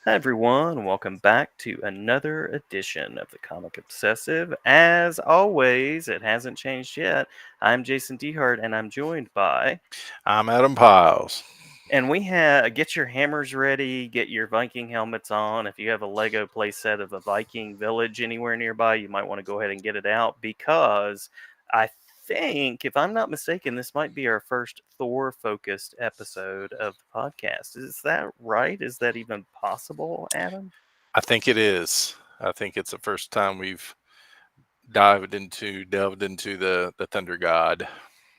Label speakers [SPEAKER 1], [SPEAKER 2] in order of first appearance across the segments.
[SPEAKER 1] Hi, everyone. Welcome back to another edition of the Comic Obsessive. As always, it hasn't changed yet. I'm Jason Dehart, and I'm joined by.
[SPEAKER 2] I'm Adam Piles.
[SPEAKER 1] And we have get your hammers ready, get your Viking helmets on. If you have a Lego playset of a Viking village anywhere nearby, you might want to go ahead and get it out because I think, if I'm not mistaken, this might be our first Thor focused episode of the podcast. Is that right? Is that even possible, Adam?
[SPEAKER 2] I think it is. I think it's the first time we've delved into the Thunder God.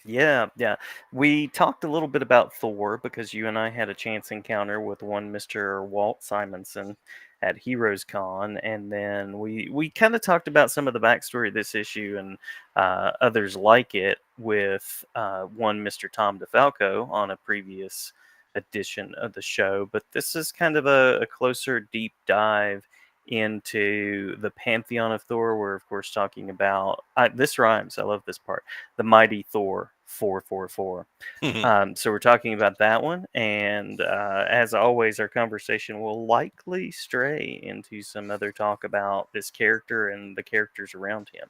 [SPEAKER 1] Yeah, yeah. We talked a little bit about Thor because you and I had a chance encounter with one Mr. Walt Simonson at Heroes Con, and then we kind of talked about some of the backstory of this issue and others like it with one Mr. Tom DeFalco on a previous edition of the show. But this is kind of a closer deep dive into the pantheon of Thor. We're of course talking about this rhymes. I love this part, the Mighty Thor 444. So we're talking about that one, and as always, our conversation will likely stray into some other talk about this character and the characters around him.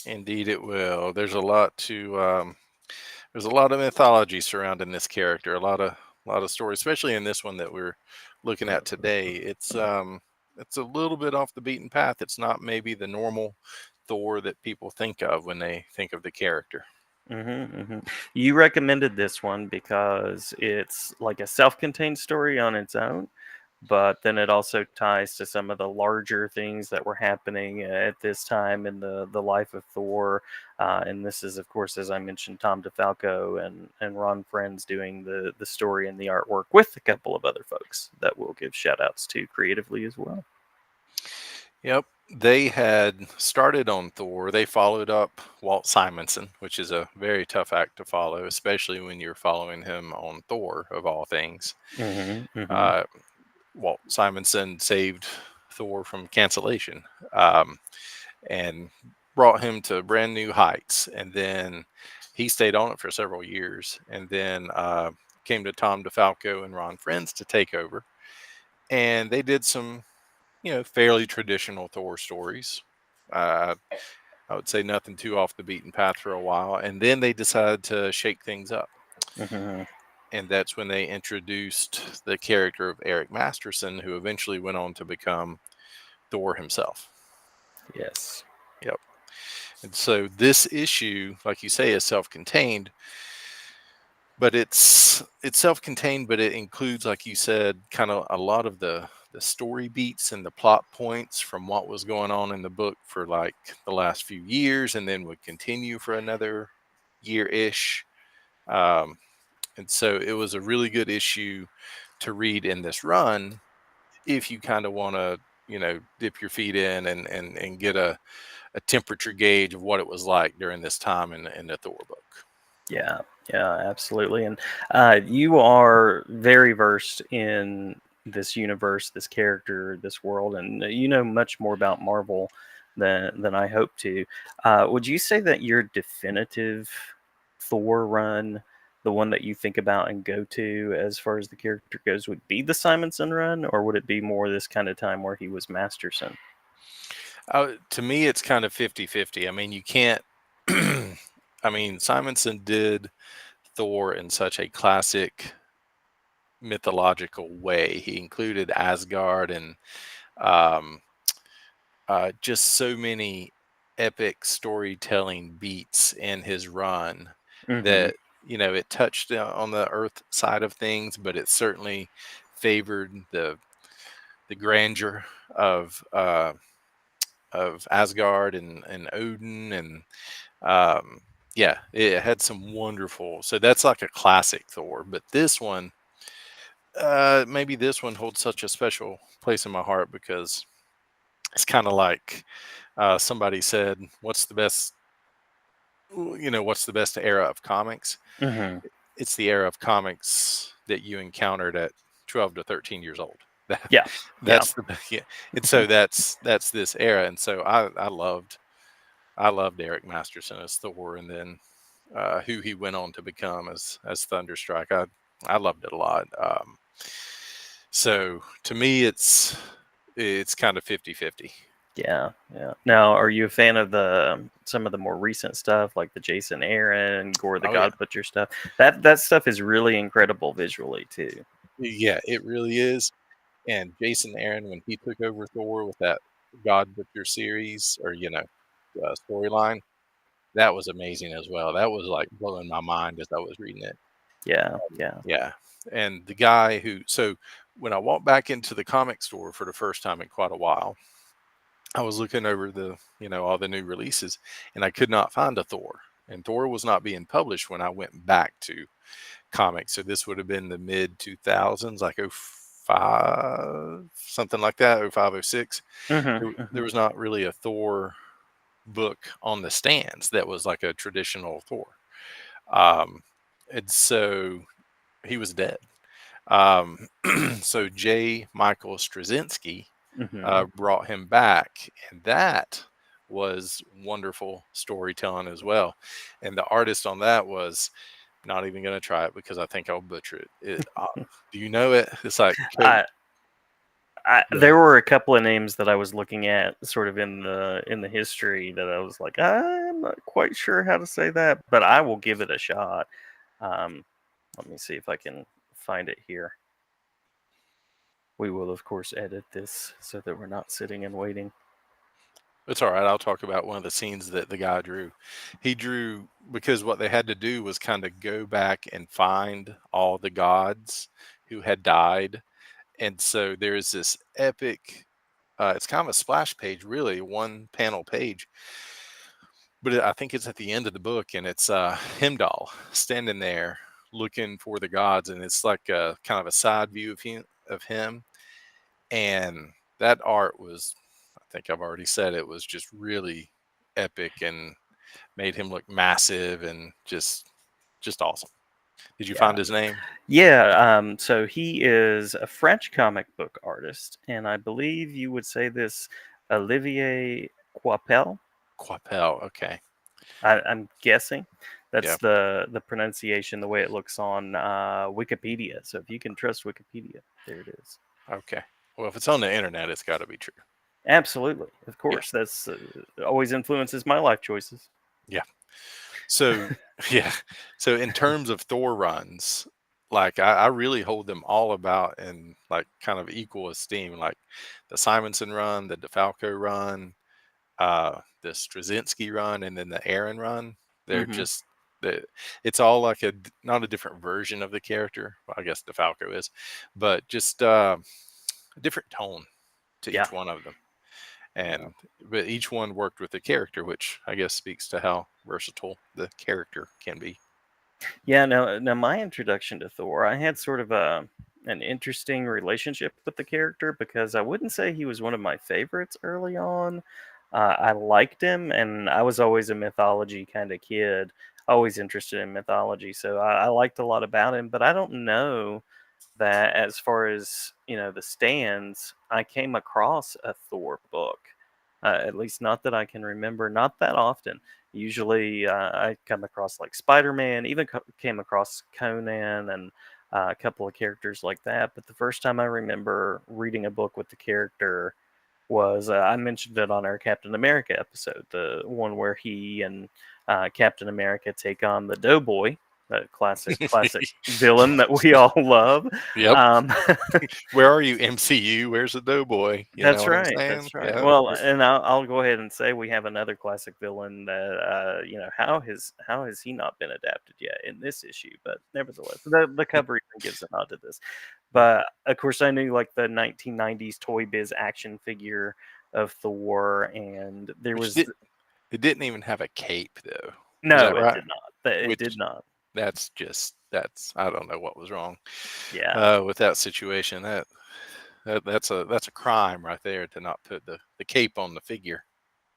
[SPEAKER 2] Indeed, it will. There's a lot of mythology surrounding this character. A lot of stories, especially in this one that we're looking at today. It's a little bit off the beaten path. It's not maybe the normal Thor that people think of when they think of the character.
[SPEAKER 1] You recommended this one because it's like a self-contained story on its own, but then it also ties to some of the larger things that were happening at this time in the life of Thor. And this is, of course, as I mentioned, Tom DeFalco and Ron Friends doing the story and the artwork with a couple of other folks that we'll give shout outs to creatively as well.
[SPEAKER 2] Yep. They had started on Thor. They followed up Walt Simonson, which is a very tough act to follow, especially when you're following him on Thor, of all things.
[SPEAKER 1] hmm hmm
[SPEAKER 2] Uh, Walt Simonson saved Thor from cancellation um, and brought him to brand new heights. And then he stayed on it for several years. And then came to Tom DeFalco and Ron Friends to take over. And they did some fairly traditional Thor stories. Uh, I would say nothing too off the beaten path for a while. And then they decided to shake things up.
[SPEAKER 1] hmm
[SPEAKER 2] And that's when they introduced the character of Eric Masterson, who eventually went on to become Thor himself.
[SPEAKER 1] Yes.
[SPEAKER 2] Yep. And so this issue, like you say, is self-contained, but it's self-contained, but it includes, like you said, kind of a lot of the story beats and the plot points from what was going on in the book for like the last few years, and then would continue for another year-ish. Um, and so it was a really good issue to read in this run if you kind of want to, dip your feet in and get a temperature gauge of what it was like during this time in the Thor book.
[SPEAKER 1] Yeah, yeah, absolutely. And you are very versed in this universe, this character, this world, and you know much more about Marvel than I hope to. Would you say that your definitive Thor run, the one that you think about and go to as far as the character goes, would be the Simonson run, or would it be more this kind of time where he was Masterson?
[SPEAKER 2] To me, it's kind of 50-50. I mean, you can't. I mean, Simonson did Thor in such a classic mythological way. He included Asgard and um, just so many epic storytelling beats in his run
[SPEAKER 1] hmm
[SPEAKER 2] that it touched on the Earth side of things, but it certainly favored the grandeur of Asgard and Odin and um, yeah, it had some wonderful. So that's like a classic Thor, but this one, maybe this one holds such a special place in my heart because it's kind of like somebody said, "What's the best? What's the best era of comics?"
[SPEAKER 1] hmm
[SPEAKER 2] It's the era of comics that you encountered at 12 to 13 years old. That
[SPEAKER 1] Yeah, yeah.
[SPEAKER 2] that's the yeah. And so that's this era, and so I loved Eric Masterson as Thor, and then who he went on to become as Thunderstrike. I loved it a lot. So to me, it's kind of 50-50.
[SPEAKER 1] Yeah, yeah. Now, are you a fan of the some of the more recent stuff, like the Jason Aaron, Gore the
[SPEAKER 2] Oh yeah,
[SPEAKER 1] God Butcher stuff? That stuff is really incredible visually too.
[SPEAKER 2] yeah, it really is. And Jason Aaron, when he took over Thor with that God Butcher series, or storyline, that was amazing as well. That was like blowing my mind as I was reading it.
[SPEAKER 1] Yeah, yeah.
[SPEAKER 2] Yeah, and the guy who so when I walked back into the comic store for the first time in quite a while, I was looking over all the new releases, and I could not find a Thor. And Thor was not being published when I went back to comics. So this would have been the mid 2000s, like '05, something like that, '05, '06.
[SPEAKER 1] Hmm,
[SPEAKER 2] There
[SPEAKER 1] hmm.
[SPEAKER 2] was not really a Thor book on the stands that was like a traditional Thor. Um, and so he was dead. Um, so J. Michael Straczynski
[SPEAKER 1] Hmm.
[SPEAKER 2] brought him back, and that was wonderful storytelling as well. And the artist on that was not even going to try it because I think I'll butcher it. Do you know it? It's like
[SPEAKER 1] I,
[SPEAKER 2] Go
[SPEAKER 1] there
[SPEAKER 2] ahead.
[SPEAKER 1] were a couple of names that I was looking at, sort of in the history, that I was like, I'm not quite sure how to say that, but I will give it a shot. Um, Let me see if I can find it here. We will, of course, edit this so that we're not sitting and waiting.
[SPEAKER 2] It's all right. I'll talk about one of the scenes that the guy drew. He drew because what they had to do was kind of go back and find all the gods who had died. And so there's this epic, it's kind of a splash page, really, one panel page. But I think it's at the end of the book, and it's Heimdall standing there looking for the gods. And it's like a kind of a side view of him. And that art was, I think I've already said, it was just really epic and made him look massive and just awesome. Did you
[SPEAKER 1] Yeah.
[SPEAKER 2] find his name?
[SPEAKER 1] Yeah, so he is a French comic book artist, and I believe you would say this Olivier Coipel.
[SPEAKER 2] Quapel. Okay.
[SPEAKER 1] I'm guessing
[SPEAKER 2] Yeah.
[SPEAKER 1] that's the pronunciation, the way it looks on Wikipedia. So if you can trust Wikipedia, there it is.
[SPEAKER 2] Okay. Well, if it's on the internet, it's got to be true.
[SPEAKER 1] Absolutely, of
[SPEAKER 2] Yeah.
[SPEAKER 1] course, that's always influences my life choices.
[SPEAKER 2] Yeah. So, yeah. So, in terms of Thor runs, like I really hold them all about in like kind of equal esteem. Like the Simonson run, the DeFalco run, the Straczynski run, and then the Aaron run. They're
[SPEAKER 1] Hmm.
[SPEAKER 2] just the it's all like not a different version of the character. Well, I guess DeFalco is, but just a different tone to
[SPEAKER 1] Yeah,
[SPEAKER 2] each one of them.
[SPEAKER 1] yeah.
[SPEAKER 2] And but each one worked with the character, which I guess speaks to how versatile the character can be.
[SPEAKER 1] Yeah, now my introduction to Thor, I had sort of a an interesting relationship with the character because I wouldn't say he was one of my favorites early on. I liked him, and I was always a mythology kind of kid, always interested in mythology, so I liked a lot about him. But I don't know that, as far as the stands, I came across a Thor book. At least not that I can remember, not that often. Usually, I come across like Spider-Man, even came across Conan and a couple of characters like that. But the first time I remember reading a book with the character was, I mentioned it on our Captain America episode, the one where he and Captain America take on the Doughboy, a classic villain that we all love.
[SPEAKER 2] Yep.
[SPEAKER 1] Um,
[SPEAKER 2] Where are you, MCU? Where's the Doughboy? You know
[SPEAKER 1] That's
[SPEAKER 2] what I'm
[SPEAKER 1] right.
[SPEAKER 2] saying?
[SPEAKER 1] That's right.
[SPEAKER 2] Yeah.
[SPEAKER 1] Well, and I'll go ahead and say we have another classic villain that how has he not been adapted yet in this issue? But nevertheless, the cover even gives a nod to this. But of course, I knew like the 1990s Toy Biz action figure of Thor, and there
[SPEAKER 2] Which
[SPEAKER 1] was
[SPEAKER 2] it didn't even have a cape though. Is
[SPEAKER 1] no,
[SPEAKER 2] that
[SPEAKER 1] it
[SPEAKER 2] right?
[SPEAKER 1] did not. It did
[SPEAKER 2] Which
[SPEAKER 1] not.
[SPEAKER 2] that's I don't know what was wrong
[SPEAKER 1] Yeah.
[SPEAKER 2] with that situation. That's a crime right there to not put the cape on the figure.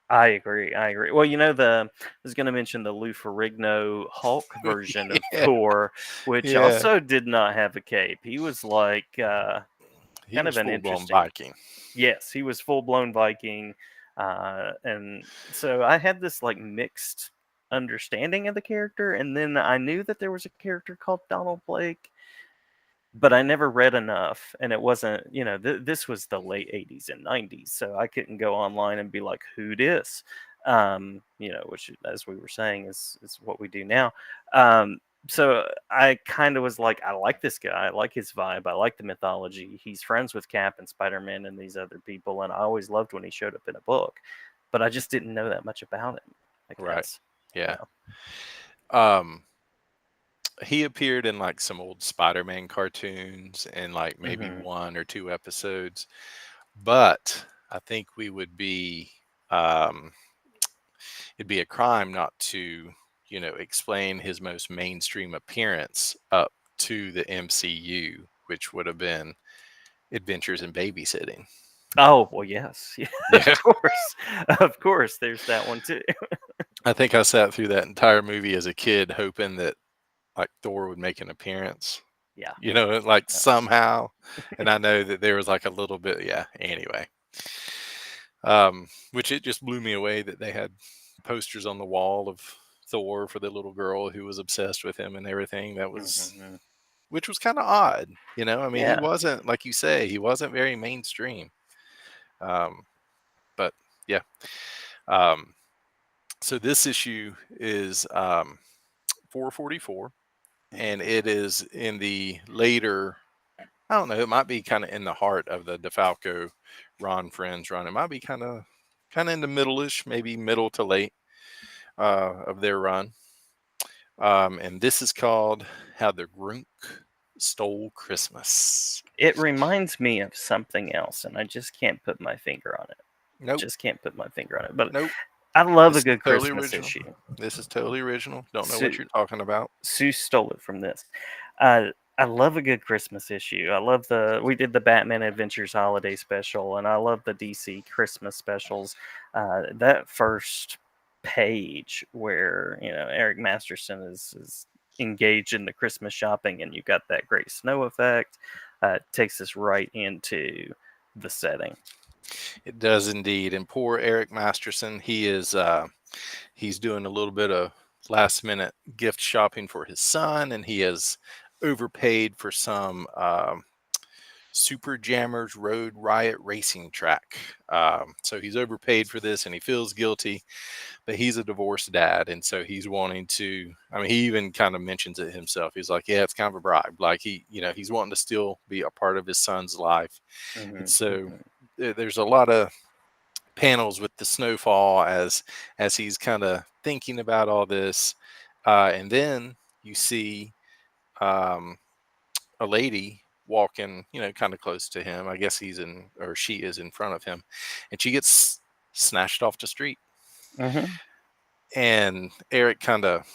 [SPEAKER 1] I agree. I agree. Well, I was going to mention the Lou Ferrigno Hulk version of
[SPEAKER 2] Yeah,
[SPEAKER 1] Thor, which
[SPEAKER 2] yeah.
[SPEAKER 1] also did not have a cape. He was like
[SPEAKER 2] He
[SPEAKER 1] kind
[SPEAKER 2] was
[SPEAKER 1] of an
[SPEAKER 2] full blown
[SPEAKER 1] interesting.
[SPEAKER 2] Viking.
[SPEAKER 1] Yes, he was full blown Viking, and so I had this like mixed understanding of the character, and then I knew that there was a character called Donald Blake, but I never read enough, and it wasn't, this was the late 80s and 90s, so I couldn't go online and be like, who dis? Which, as we were saying, is what we do now. Um, so I kind of was like, I like this guy, I like his vibe, I like the mythology. He's friends with Cap and Spider-Man and these other people, and I always loved when he showed up in a book, but I just didn't know that much about him, I
[SPEAKER 2] Right.
[SPEAKER 1] guess.
[SPEAKER 2] Yeah.
[SPEAKER 1] Yeah.
[SPEAKER 2] Um, he appeared in like some old Spider-Man cartoons and like maybe
[SPEAKER 1] Hmm.
[SPEAKER 2] one or two episodes, but I think we would be um, it'd be a crime not to, explain his most mainstream appearance up to the MCU, which would have been Adventures in Babysitting.
[SPEAKER 1] Oh well, yes, yeah,
[SPEAKER 2] Yeah.
[SPEAKER 1] of course. There's that one too.
[SPEAKER 2] I think I sat through that entire movie as a kid hoping that like Thor would make an appearance,
[SPEAKER 1] Yeah.
[SPEAKER 2] like
[SPEAKER 1] Yeah.
[SPEAKER 2] somehow. And I know that there was like a little bit, yeah, anyway. Which it just blew me away that they had posters on the wall of Thor for the little girl who was obsessed with him and everything.
[SPEAKER 1] Mhm.
[SPEAKER 2] Which was kind of odd, I mean, he
[SPEAKER 1] Yeah.
[SPEAKER 2] wasn't, like you say, he wasn't very mainstream. Um, but yeah. Um, so this issue is 444, and
[SPEAKER 1] Mhm.
[SPEAKER 2] it is in the later, I don't know, it might be kind of in the heart of the DeFalco Ron Friends run. It might be kind of in the middle-ish, maybe middle to late of their run. And this is called How the Grunk Stole Christmas.
[SPEAKER 1] It reminds me of something else, and I just can't put my finger on it.
[SPEAKER 2] Nope,
[SPEAKER 1] Just can't put my finger on it. But
[SPEAKER 2] nope.
[SPEAKER 1] I love a
[SPEAKER 2] This is
[SPEAKER 1] good
[SPEAKER 2] totally
[SPEAKER 1] Christmas
[SPEAKER 2] original.
[SPEAKER 1] issue.
[SPEAKER 2] This is totally original. Don't know what
[SPEAKER 1] Sue,
[SPEAKER 2] you're talking about.
[SPEAKER 1] Sue stole it from this. I love a good Christmas issue. I love we did the Batman Adventures holiday special, and I love the DC Christmas specials. That first page where Eric Masterson is engaged in the Christmas shopping, and you got that great snow effect. Takes us right into the setting.
[SPEAKER 2] It does indeed. And poor Eric Masterson, he's doing a little bit of last minute gift shopping for his son, and he has overpaid for some Super Jammers Road Riot racing track. So he's overpaid for this, and he feels guilty. But he's a divorced dad, and so he's wanting to. I mean, he even kind of mentions it himself. He's like, "Yeah, it's kind of a bribe. Like he's wanting to still be a part of his son's life." And
[SPEAKER 1] Hmm.
[SPEAKER 2] so
[SPEAKER 1] Hmm.
[SPEAKER 2] there's a lot of panels with the snowfall as he's kind of thinking about all this, and then you see um, a lady walking, kind of close to him. I guess he's in, or she is in front of him, and she gets snatched off the street.
[SPEAKER 1] Hmm.
[SPEAKER 2] And Eric kind of,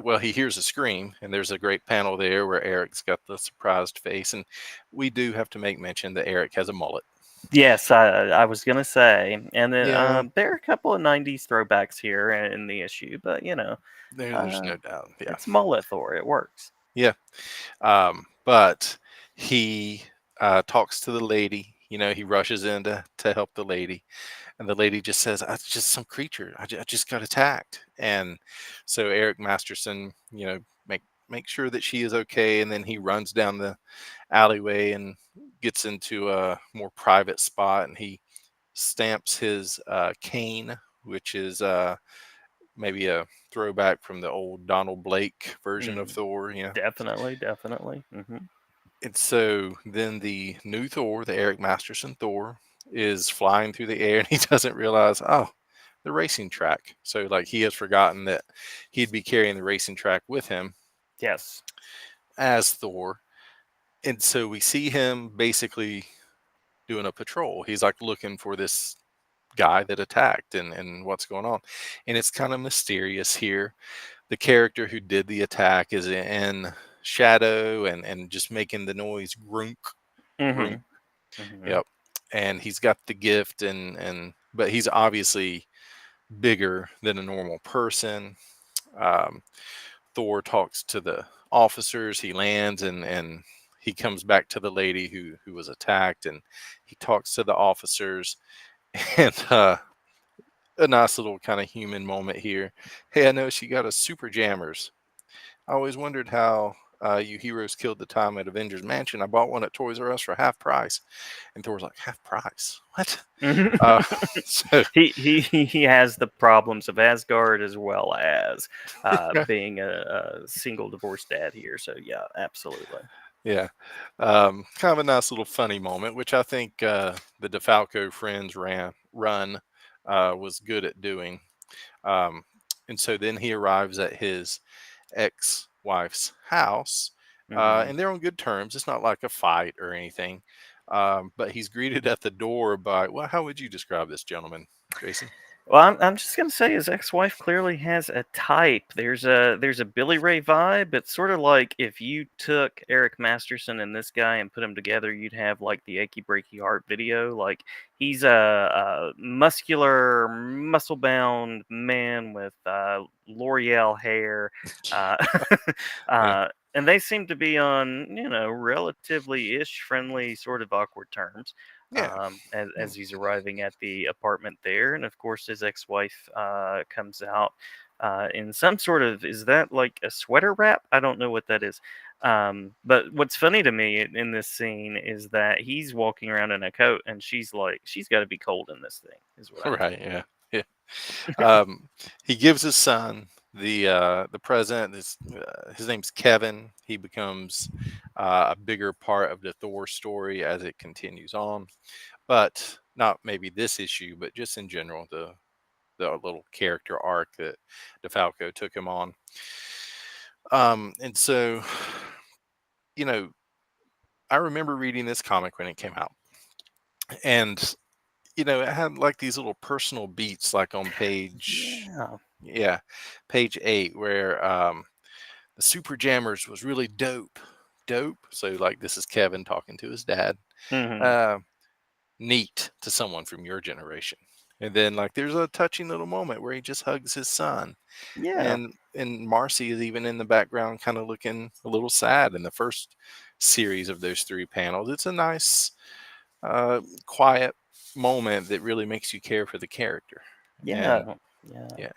[SPEAKER 2] well, he hears a scream, and there's a great panel there where Eric's got the surprised face, and we do have to make mention that Eric has a mullet.
[SPEAKER 1] Yes, I was gonna say, and then
[SPEAKER 2] Yeah,
[SPEAKER 1] there are a couple of '90s throwbacks here in the issue, but
[SPEAKER 2] there's
[SPEAKER 1] uh,
[SPEAKER 2] no doubt. Yeah,
[SPEAKER 1] it's mullet Thor. It works.
[SPEAKER 2] yeah. But he talks to the lady. He rushes in to help the lady, and the lady just says, "It's just some creature. I just got attacked." And so Eric Masterson, make sure that she is okay, and then he runs down the alleyway and gets into a more private spot, and he stamps his cane, which is maybe a throwback from the old Donald Blake version of
[SPEAKER 1] Mm,
[SPEAKER 2] Thor.
[SPEAKER 1] definitely, definitely.
[SPEAKER 2] And so then the new Thor, the Eric Masterson Thor, is flying through the air, and he doesn't realize, oh, the racing track. So like he has forgotten that he'd be carrying the racing track with him
[SPEAKER 1] Yes.
[SPEAKER 2] as Thor. And so we see him basically doing a patrol. He's like looking for this guy that attacked and what's going on. And it's kind of mysterious here. The character who did the attack is in shadow and just making the noise grunk, grunk.
[SPEAKER 1] Hmm. Hmm.
[SPEAKER 2] Yep. And he's got the gift but he's obviously bigger than a normal person. Um, Thor talks to the officers. He lands and he comes back to the lady who was attacked, and he talks to the officers. And a nice little kind of human moment here. Hey, I know she got a Super Jammers. I always wondered how You heroes killed the time at Avengers Mansion. I bought one at Toys R Us for half price." And Thor's like, "Half price? What?" Uh, so
[SPEAKER 1] he has the problems of Asgard as well as being a single divorced dad here. So yeah, absolutely.
[SPEAKER 2] yeah, kind of a nice little funny moment, which I think the DeFalco friends run was good at doing. Um, and so then he arrives at his ex-wife's house,
[SPEAKER 1] Hmm.
[SPEAKER 2] and they're on good terms. It's not like a fight or anything. But he's greeted at the door by, well, how would you describe this gentleman, Jason?
[SPEAKER 1] Well, I'm just gonna say his ex-wife clearly has a type. There's a Billy Ray vibe. It's sort of like if you took Eric Masterson and this guy and put them together, you'd have like the Achy Breaky Heart video. Like he's a muscular, muscle-bound man with L'Oreal hair, uh,
[SPEAKER 2] Yeah,
[SPEAKER 1] and they seem to be on relatively ish friendly, sort of awkward terms
[SPEAKER 2] yeah,
[SPEAKER 1] as he's arriving at the apartment there. And of course, his ex wife comes out in some sort of, is that like a sweater wrap? I don't know what that is. But what's funny to me in this scene is that he's walking around in a coat and she's like, she's got to be cold in this thing, is what I'm
[SPEAKER 2] right,
[SPEAKER 1] thinking.
[SPEAKER 2] yeah, yeah. He gives his son the present. His name's Kevin. He becomes a bigger part of the Thor story as it continues on, but not maybe this issue, but just in general the little character arc that DeFalco took him on. And so, you know, I remember reading this comic when it came out, and it had like these little personal beats, like on page,
[SPEAKER 1] Yeah.
[SPEAKER 2] yeah, page 8, where the Super Jammers was really dope. So like this is Kevin talking to his dad.
[SPEAKER 1] Hmm.
[SPEAKER 2] Uh, Neat to someone from your generation. And then like there's a touching little moment where he just hugs his son.
[SPEAKER 1] Yeah.
[SPEAKER 2] And Marcy is even in the background, kind of looking a little sad in the first series of those 3 panels. It's a nice, quiet moment that really makes you care for the character. And
[SPEAKER 1] Yeah. Yeah.
[SPEAKER 2] yeah,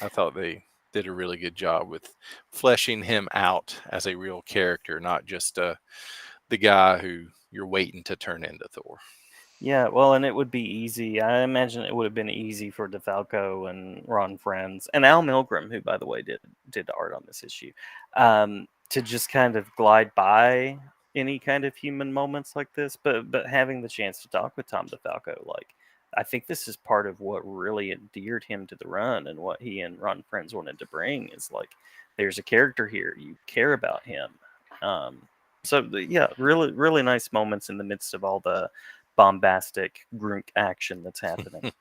[SPEAKER 2] I thought they did a really good job with fleshing him out as a real character, not just the guy who you're waiting to turn into Thor.
[SPEAKER 1] Yeah, well, and it would be easy. I imagine it would have been easy for DeFalco and Ron Friends and Al Milgrom, who, by the way, did the art on this issue, to just kind of glide by any kind of human moments like this. But having the chance to talk with Tom DeFalco, like, I think this is part of what really endeared him to the run and what he and Ron Friends wanted to bring is like, there's a character here, you care about him. Um, yeah, really, really nice moments in the midst of all the bombastic grunk action that's happening.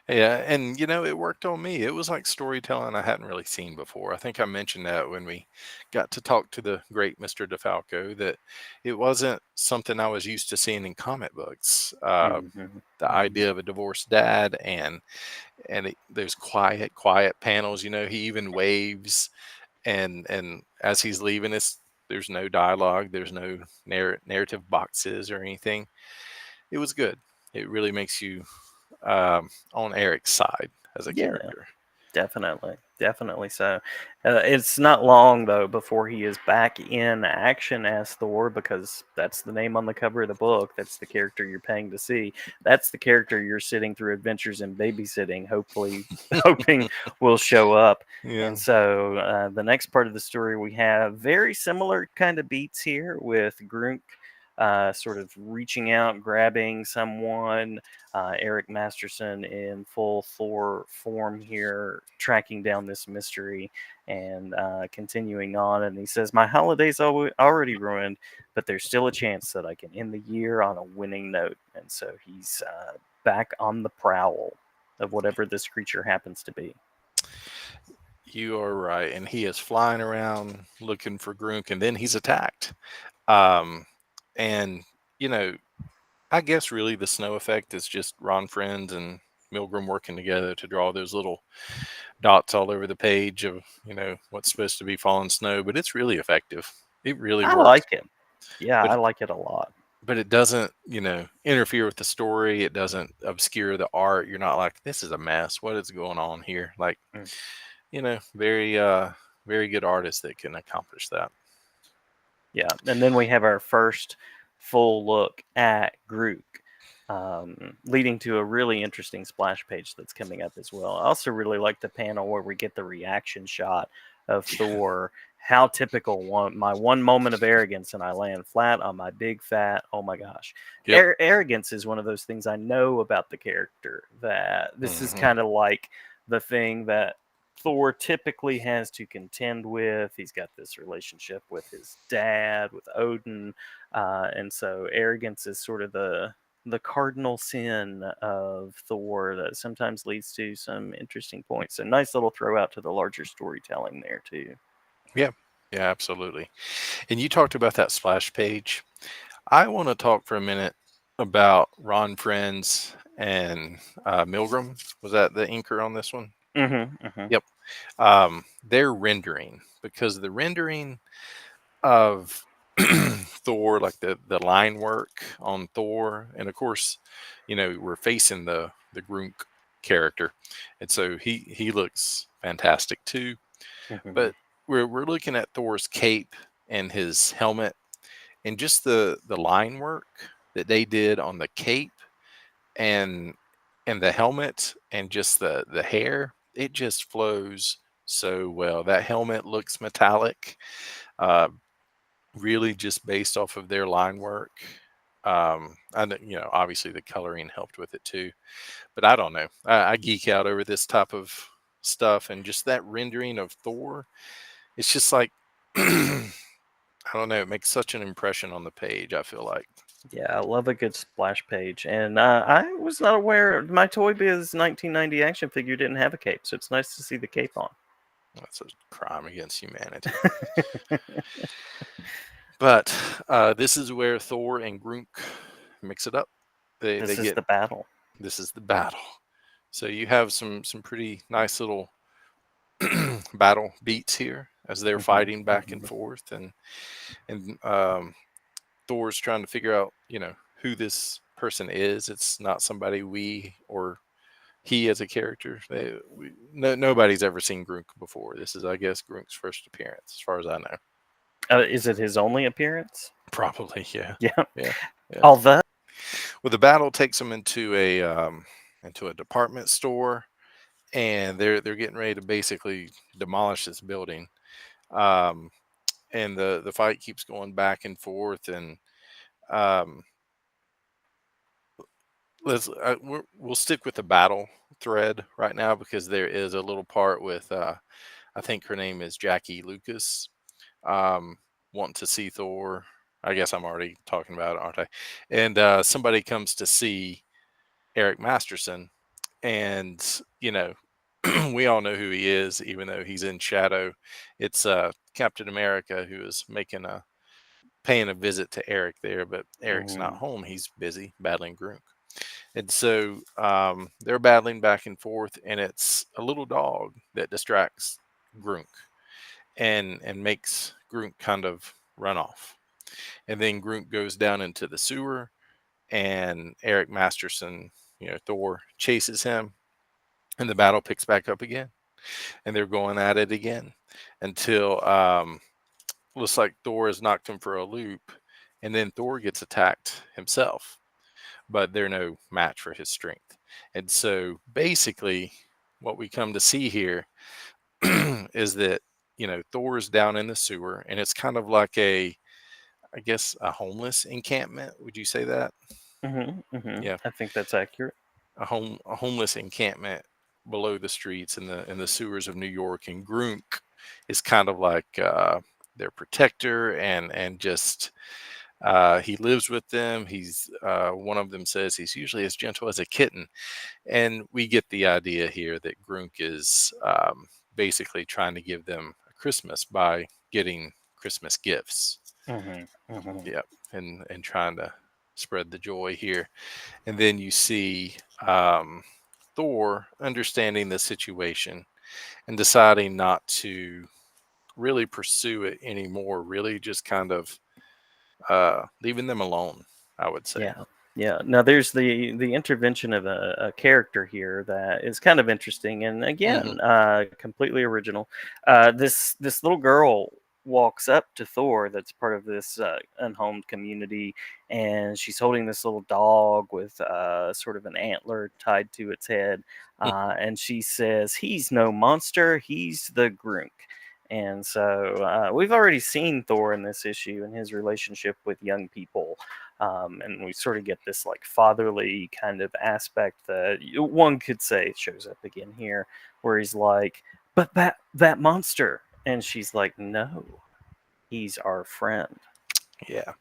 [SPEAKER 2] Yeah, and it worked on me. It was like storytelling I hadn't really seen before. I think I mentioned that when we got to talk to the great Mr. DeFalco, that it wasn't something I was used to seeing in comic books.
[SPEAKER 1] Hmm.
[SPEAKER 2] The
[SPEAKER 1] Hmm.
[SPEAKER 2] idea of a divorced dad and those quiet panels. He even waves, and as he's leaving us, there's no dialogue, there's no narrative boxes or anything. It was good. It really makes you on Eric's side as a
[SPEAKER 1] Yeah,
[SPEAKER 2] character.
[SPEAKER 1] definitely, definitely. So, it's not long though before he is back in action as Thor, because that's the name on the cover of the book. That's the character you're paying to see. That's the character you're sitting through adventures and babysitting, hopefully, hoping will show up.
[SPEAKER 2] Yeah.
[SPEAKER 1] And so, the next part of the story we have very similar kind of beats here with Grunk. Sort of reaching out, grabbing someone, Eric Masterson in full Thor form here, tracking down this mystery and continuing on. And he says, "My holiday's already ruined, but there's still a chance that I can end the year on a winning note." And so he's back on the prowl of whatever this creature happens to be.
[SPEAKER 2] You are right. And he is flying around looking for Grunk, and then he's attacked. Um, and, you know, I guess really the snow effect is just Ron Friends and Milgram working together to draw those little dots all over the page of, what's supposed to be falling snow, but it's really effective. It really
[SPEAKER 1] I
[SPEAKER 2] works.
[SPEAKER 1] like it. Yeah,
[SPEAKER 2] But
[SPEAKER 1] I like it a lot.
[SPEAKER 2] but it doesn't, interfere with the story. It doesn't obscure the art. You're not like, this is a mess. What is going on here? Like,
[SPEAKER 1] Mm.
[SPEAKER 2] very very good artists that can accomplish that.
[SPEAKER 1] Yeah, and then we have our first full look at Groot, leading to a really interesting splash page that's coming up as well. I also really like the panel where we get the reaction shot of Thor. How typical my one moment of arrogance and I land flat on my big fat. Oh my gosh,
[SPEAKER 2] Yep.
[SPEAKER 1] Arrogance is one of those things I know about the character. That this is
[SPEAKER 2] Hmm.
[SPEAKER 1] kind of like the thing that Thor typically has to contend with. He's got this relationship with his dad, with Odin, and so arrogance is sort of the cardinal sin of Thor that sometimes leads to some interesting points. So nice little throw out to the larger storytelling there too.
[SPEAKER 2] Yeah. Yeah, absolutely. And you talked about that splash page. I want to talk for a minute about Ron Friends and Milgram. Was that the inker on this one?
[SPEAKER 1] Mm-hmm, mm-hmm.
[SPEAKER 2] Yep. Their rendering, because the rendering of Thor, like the line work on Thor, and of course, we're facing the Grunk character, and so he looks fantastic too.
[SPEAKER 1] Mm-hmm.
[SPEAKER 2] But we're looking at Thor's cape and his helmet, and just the line work that they did on the cape and the helmet and just the hair, it just flows so well. That helmet looks metallic, uh, really just based off of their line work. And obviously the coloring helped with it too. But I don't know. I geek out over this type of stuff, and just that rendering of Thor. It's just like I don't know. It makes such an impression on the page. I feel like
[SPEAKER 1] Yeah, I love a good splash page, and I was not aware my Toy Biz 1990 action figure didn't have a cape, so it's nice to see the cape on.
[SPEAKER 2] that's a crime against humanity. But this is where Thor and Grunk mix it up. They
[SPEAKER 1] This is
[SPEAKER 2] get
[SPEAKER 1] the battle.
[SPEAKER 2] this is the battle. So you have some pretty nice little battle beats here as they're
[SPEAKER 1] Mm-hmm,
[SPEAKER 2] fighting back and
[SPEAKER 1] mm-hmm.
[SPEAKER 2] forth, and Thor's trying to figure out who this person is. It's not somebody we or he as a character. Nobody's ever seen Grunk before. This is, I guess, Grunk's first appearance, as far as I know.
[SPEAKER 1] Is it his only appearance?
[SPEAKER 2] Probably, yeah,
[SPEAKER 1] Yeah.
[SPEAKER 2] yeah, yeah.
[SPEAKER 1] Although,
[SPEAKER 2] Well, the battle takes them into a department store, and they're getting ready to basically demolish this building. Um, and the fight keeps going back and forth, and um, we'll stick with the battle thread right now because there is a little part with I think her name is Jackie Lucas, um, wanting to see Thor. I guess I'm already talking about it, aren't I? And somebody comes to see Eric Masterson, and we all know who he is, even though he's in shadow. It's Captain America who is paying a visit to Eric there, but Eric's not
[SPEAKER 1] mhm,
[SPEAKER 2] home. He's busy battling Grunk. And so they're battling back and forth, and it's a little dog that distracts Grunk and makes Grunk kind of run off. And then Grunk goes down into the sewer, and Eric Masterson, Thor, chases him, and the battle picks back up again. And they're going at it again until looks like Thor has knocked him for a loop, and then Thor gets attacked himself, but they're no match for his strength. And so basically, what we come to see here is that Thor is down in the sewer, and it's kind of like I guess, a homeless encampment. Would you say that?
[SPEAKER 1] mhm, mhm.
[SPEAKER 2] Yeah,
[SPEAKER 1] I think that's accurate.
[SPEAKER 2] a homeless encampment below the streets in the sewers of New York, and Grunk is kind of like their protector, and just he lives with them. He's one of them says he's usually as gentle as a kitten, and we get the idea here that Grunk is basically trying to give them a Christmas by getting Christmas gifts.
[SPEAKER 1] Mhm, mhm.
[SPEAKER 2] Yeah, and trying to spread the joy here. And then you see um, Thor understanding the situation and deciding not to really pursue it anymore, really just kind of leaving them alone, I would say.
[SPEAKER 1] Yeah, yeah. Now there's the intervention of a character here that is kind of interesting, and
[SPEAKER 2] Hmm.
[SPEAKER 1] again, completely original. This little girl. walks up to Thor, that's part of this unhomed community, and she's holding this little dog with sort of an antler tied to its head, and she says, "He's no monster, he's the Grunk." And so we've already seen Thor in this issue and his relationship with young people. And we sort of get this like fatherly kind of aspect that one could say shows up again here, where he's like, "But that monster," and she's like, "No, he's our friend."
[SPEAKER 2] Yeah.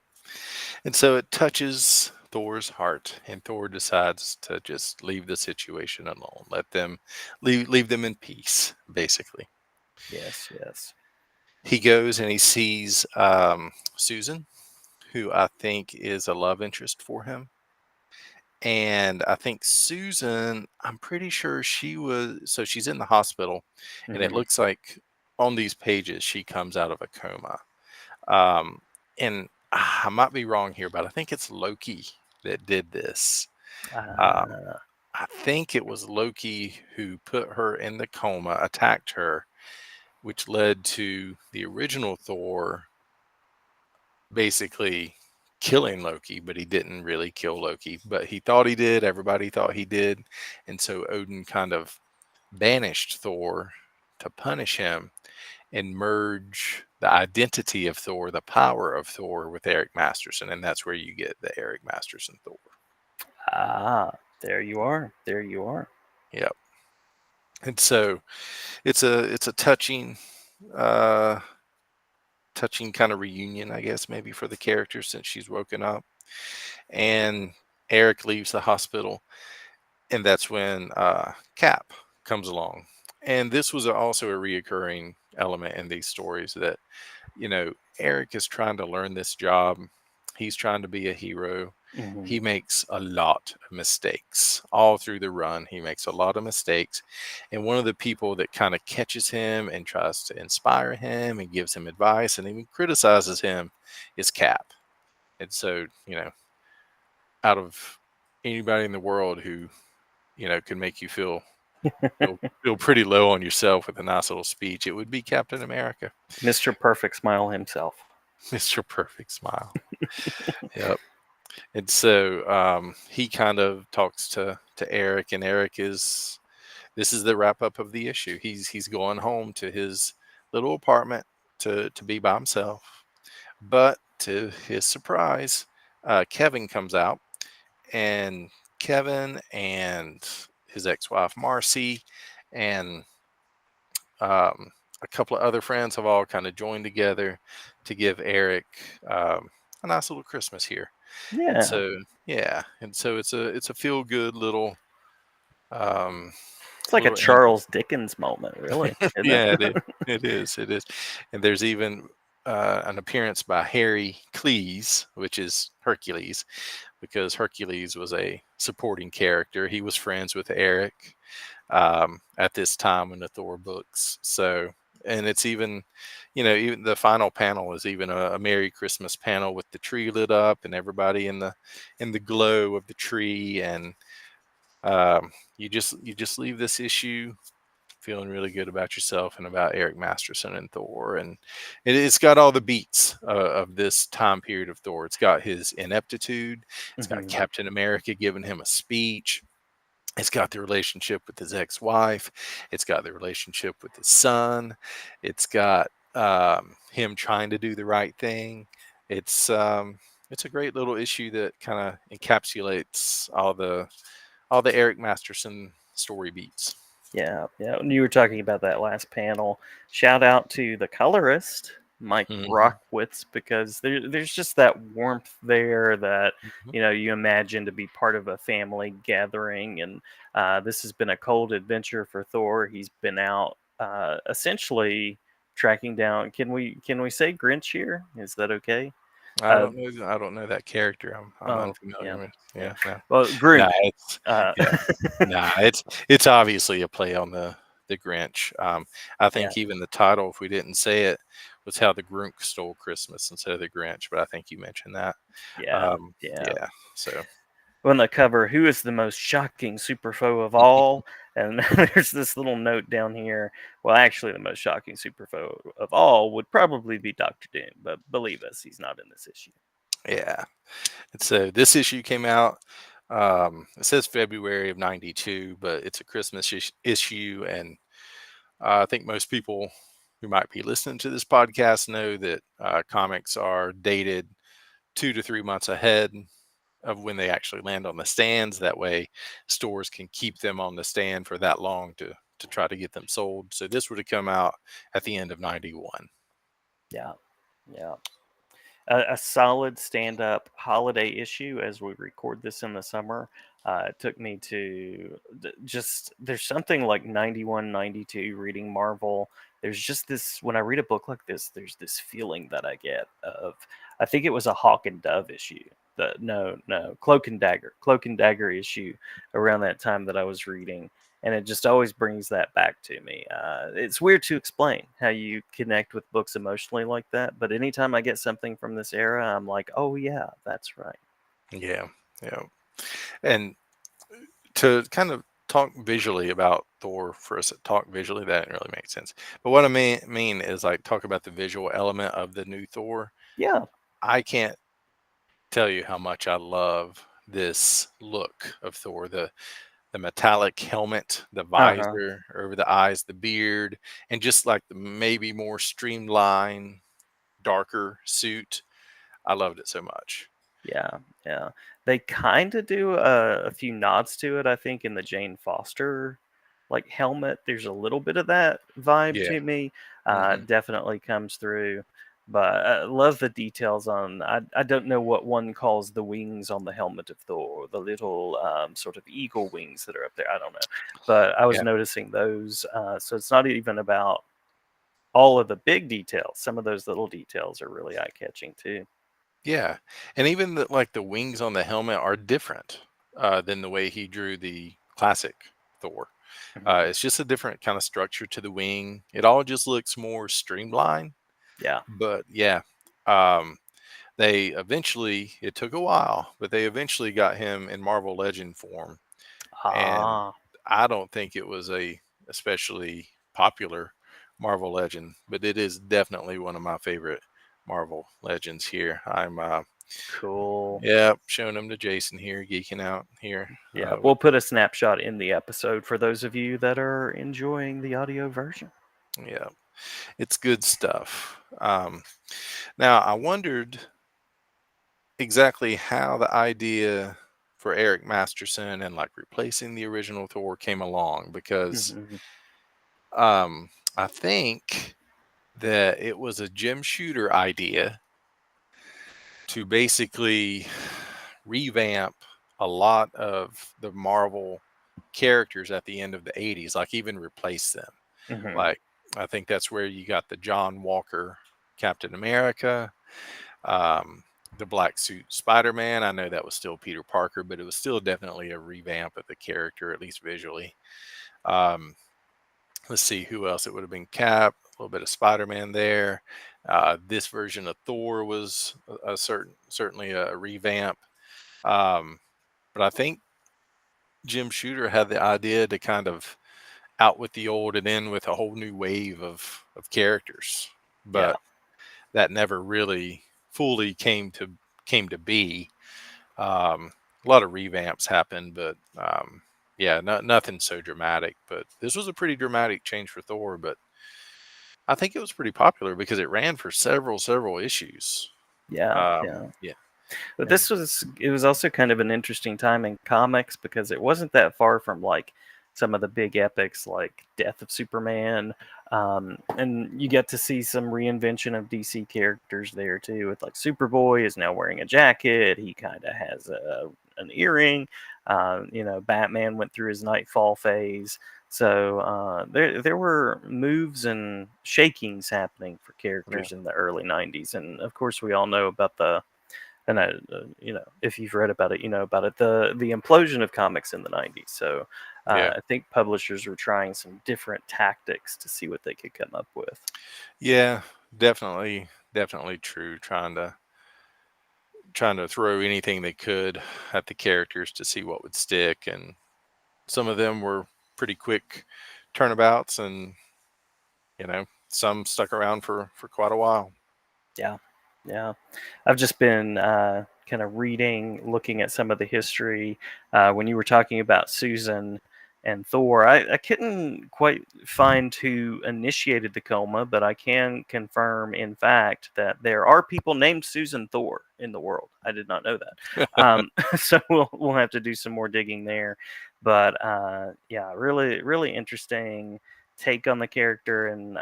[SPEAKER 2] And so it touches Thor's heart, and Thor decides to just leave the situation alone. Let them leave them in peace, basically.
[SPEAKER 1] Yes, yes.
[SPEAKER 2] He goes and he sees Susan, who I think is a love interest for him. And I think Susan, I'm pretty sure so she's in the hospital, and it
[SPEAKER 1] Hmm.
[SPEAKER 2] looks like on these pages she comes out of a coma. Um, and I might be wrong here, but I think it's Loki that did this. Um,
[SPEAKER 1] Uh,
[SPEAKER 2] I think it was Loki who put her in the coma, attacked her, which led to the original Thor basically killing Loki, but he didn't really kill Loki, but he thought he did. Everybody thought he did. And so Odin kind of banished Thor to punish him and merge the identity of Thor, the power of Thor with Eric Masterson. And that's where you get the Eric Masterson Thor.
[SPEAKER 1] ah, there you are. There you are.
[SPEAKER 2] Yep. And so it's a uh touching kind of reunion, I guess, maybe for the character since she's woken up. And Eric leaves the hospital, and that's when Cap comes along. And this was also a reoccurring element in these stories that, Eric is trying to learn this job. He's trying to be a hero.
[SPEAKER 1] Hmm.
[SPEAKER 2] He makes a lot of mistakes all through the run. He makes a lot of mistakes. And one of the people that kind of catches him and tries to inspire him and gives him advice and even criticizes him is Cap. And so, out of anybody in the world who, can make you feel pretty low on yourself with a nice little speech, it would be Captain America.
[SPEAKER 1] Mr. Perfect Smile himself.
[SPEAKER 2] Mr. Perfect Smile. Yep. And so he kind of talks to Eric, and Eric this is the wrap up of the issue. He's going home to his little apartment to be by himself. But to his surprise, Kevin comes out, and Kevin and his ex-wife Marcy and a couple of other friends have all kind of joined together to give Eric a nice little Christmas here. And
[SPEAKER 1] Yeah.
[SPEAKER 2] so, yeah, and so it's a feel good um,
[SPEAKER 1] It's like a
[SPEAKER 2] little ending.
[SPEAKER 1] Charles Dickens moment, really, isn't
[SPEAKER 2] Yeah, it is.
[SPEAKER 1] it?
[SPEAKER 2] It is, and there's even an appearance by Harry Cleese, which is Hercules, because Hercules was a supporting character. He was friends with Eric at this time in the Thor books. So, and it's even, even the final panel is even a Merry Christmas panel with the tree lit up and everybody in the glow of the tree, and you just leave this issue feeling really good about yourself and about Eric Masterson and Thor. And it's got all the beats of this time period of Thor. It's got his ineptitude. It's got
[SPEAKER 1] Hmm.
[SPEAKER 2] Captain America giving him a speech. It's got the relationship with his ex-wife. It's got the relationship with his son. It's got him trying to do the right thing. It's a great little issue that kind of encapsulates all the Eric Masterson story beats.
[SPEAKER 1] Yeah, yeah. When you were talking about that last panel, shout out to the colorist, Mike
[SPEAKER 2] Hmm.
[SPEAKER 1] Rockwitz, because there's just that warmth there that
[SPEAKER 2] Hmm.
[SPEAKER 1] you imagine to be part of a family gathering, and this has been a cold adventure for Thor. He's been out essentially tracking down. Can we say Grinch here? Is that okay?
[SPEAKER 2] I
[SPEAKER 1] Uh,
[SPEAKER 2] don't know. I don't know that character. I'm
[SPEAKER 1] oh,
[SPEAKER 2] unfamiliar
[SPEAKER 1] yeah,
[SPEAKER 2] with.
[SPEAKER 1] yeah.
[SPEAKER 2] Yeah, no,
[SPEAKER 1] Well,
[SPEAKER 2] nah,
[SPEAKER 1] Groot.
[SPEAKER 2] it's
[SPEAKER 1] Uh,
[SPEAKER 2] yeah, nah, it's obviously a play on the Grinch. I
[SPEAKER 1] yeah,
[SPEAKER 2] think even the title, if we didn't say it, was how the Grunk stole Christmas instead of the Grinch. But I think you mentioned that.
[SPEAKER 1] yeah, yeah.
[SPEAKER 2] Yeah. So
[SPEAKER 1] On the cover, who is the most shocking super foe of all? And there's this little note down here. Well, actually, the most shocking superfoe of all would probably be Doctor Doom, but believe us, he's not in this issue.
[SPEAKER 2] Yeah. And so this issue came out. It says February of '92, but it's a Christmas issue, and I think most people who might be listening to this podcast know that comics are dated 2 to 3 months ahead of when they actually land on the stands. That way, stores can keep them on the stand for that long to try to get them sold. So this would have come out at the end of '91.
[SPEAKER 1] Yeah, yeah. A solid stand-up holiday issue as we record this in the summer. It took me to just there's something like 91, 92 reading Marvel. There's just this when I read a book like this, there's this feeling that I get of I think it was a Hawk and Dove issue. The no Cloak and Dagger issue around that time that I was reading, and it just always brings that back to me. It's weird to explain how you connect with books emotionally like that, but anytime I get something from this era, I'm like, oh yeah, that's right.
[SPEAKER 2] Yeah, yeah. And to kind of talk visually about Thor for us, talk visually, that didn't really make sense. But what I mean is like talk about the visual element of the new Thor.
[SPEAKER 1] Yeah.
[SPEAKER 2] I can't tell you how much I love this look of Thor. The metallic helmet, the
[SPEAKER 1] Uh huh.
[SPEAKER 2] visor over the eyes, the beard, and just like the maybe more streamlined, darker suit. I loved it so much.
[SPEAKER 1] Yeah. Yeah. They kind of do a few nods to it, I think, in the Jane Foster like helmet. There's a little bit of that vibe
[SPEAKER 2] Yeah.
[SPEAKER 1] to me.
[SPEAKER 2] Hmm.
[SPEAKER 1] Definitely comes through. But I love the details on. I don't know what one calls the wings on the helmet of Thor, the little sort of eagle wings that are up there. I don't know, but I was
[SPEAKER 2] Yeah.
[SPEAKER 1] noticing those. So it's not even about all of the big details. Some of those little details are really eye catching too.
[SPEAKER 2] Yeah. And even the wings on the helmet are different than the way he drew the classic Thor.
[SPEAKER 1] Mhm.
[SPEAKER 2] It's just a different kind of structure to the wing. It all just looks more streamlined.
[SPEAKER 1] Yeah.
[SPEAKER 2] But yeah, um, they eventually, it took a while, but they eventually got him in Marvel Legend form. And
[SPEAKER 1] Ah.
[SPEAKER 2] I don't think it was a especially popular Marvel Legend, but it is definitely one of my favorite Marvel Legends here. I'm
[SPEAKER 1] Cool.
[SPEAKER 2] yeah, showing them to Jason here, geeking out here.
[SPEAKER 1] Yeah, we'll put a snapshot in the episode for those of you that are enjoying the audio version.
[SPEAKER 2] Yeah, it's good stuff. Now I wondered exactly how the idea for Eric Masterson and like replacing the original Thor came along because
[SPEAKER 1] Mhm.
[SPEAKER 2] um, I think that it was a Jim Shooter idea to basically revamp a lot of the Marvel characters at the end of the '80s, like even replace them.
[SPEAKER 1] Mhm.
[SPEAKER 2] Like I think that's where you got the John Walker Captain America, um, the black suit Spider-Man. I know that was still Peter Parker, but it was still definitely a revamp of the character, at least visually. Um, let's see who else. It would have been Cap, a little bit of Spider-Man there. This version of Thor was certainly a revamp. Um, but I think Jim Shooter had the idea to kind of out with the old and in with a whole new wave of characters,
[SPEAKER 1] Yeah.
[SPEAKER 2] but that never really fully came to be. A lot of revamps happened, but yeah, nothing so dramatic. But this was a pretty dramatic change for Thor. But I think it was pretty popular because it ran for several issues.
[SPEAKER 1] Yeah. Yeah.
[SPEAKER 2] Yeah,
[SPEAKER 1] But
[SPEAKER 2] and
[SPEAKER 1] it was also kind of an interesting time in comics because it wasn't that far from like some of the big epics like Death of Superman. And you get to see some reinvention of DC characters there too. With like Superboy is now wearing a jacket. He kind of has an earring. Batman went through his Nightfall phase. So there were moves and shakings happening for
[SPEAKER 2] yeah,
[SPEAKER 1] characters in the early '90s, and of course we all know about the and if you've read about it, you know about it, the implosion of comics in the '90s. So
[SPEAKER 2] yeah,
[SPEAKER 1] I think publishers were trying some different tactics to see what they could come up with.
[SPEAKER 2] yeah, definitely true. Trying to throw anything they could at the characters to see what would stick, and some of them were pretty quick turnabouts, and some stuck around for quite a while.
[SPEAKER 1] Yeah, yeah. I've just been kind of reading, looking at some of the history. When you were talking about Susan and Thor, I couldn't quite find who initiated the coma, but I can confirm, in fact, that there are people named Susan Thor in the world. I did not know that. So we'll have to do some more digging there. But yeah, really, really interesting take on the character, and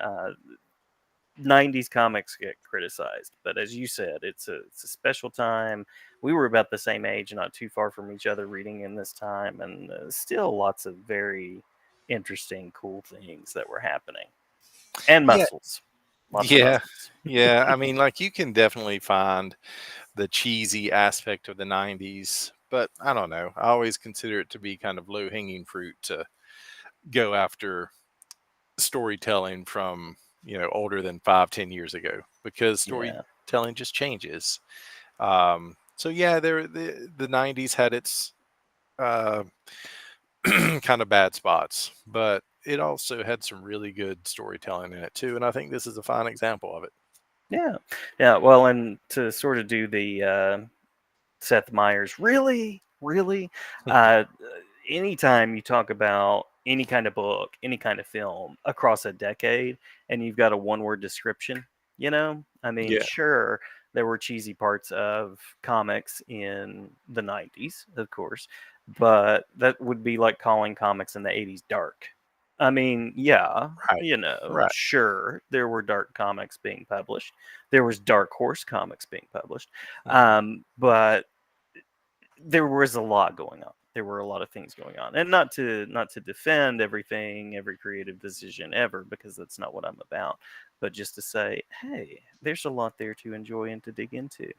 [SPEAKER 1] 90s comics get criticized, but as you said, it's a special time. We were about the same age, not too far from each other, reading in this time, and still lots of very interesting, cool things that were happening, and
[SPEAKER 2] Yeah,
[SPEAKER 1] muscles, lots of
[SPEAKER 2] yeah,
[SPEAKER 1] muscles.
[SPEAKER 2] yeah. I mean, like, you can definitely find the cheesy aspect of the '90s, but I don't know. I always consider it to be kind of low hanging fruit to go after storytelling from older than 5-10 years ago, because
[SPEAKER 1] Yeah,
[SPEAKER 2] storytelling just changes. So yeah, the '90s had its uh, kind of bad spots, but it also had some really good storytelling in it too, and I think this is a fine example of it.
[SPEAKER 1] yeah, yeah. Well, and to sort of do the Seth Meyers. Really, really. Uh, Anytime you talk about any kind of book, any kind of film across a decade, and you've got a one-word description, I mean,
[SPEAKER 2] Yeah.
[SPEAKER 1] sure, there were cheesy parts of comics in the '90s, of course, but that would be like calling comics in the '80s dark. I mean, yeah,
[SPEAKER 2] Right. Right.
[SPEAKER 1] sure, there were dark comics being published. There was Dark Horse comics being published,
[SPEAKER 2] Mhm.
[SPEAKER 1] but there was a lot going on. There were a lot of things going on, and not to defend everything, every creative decision ever, because that's not what I'm about. But just to say, hey, there's a lot there to enjoy and to dig into.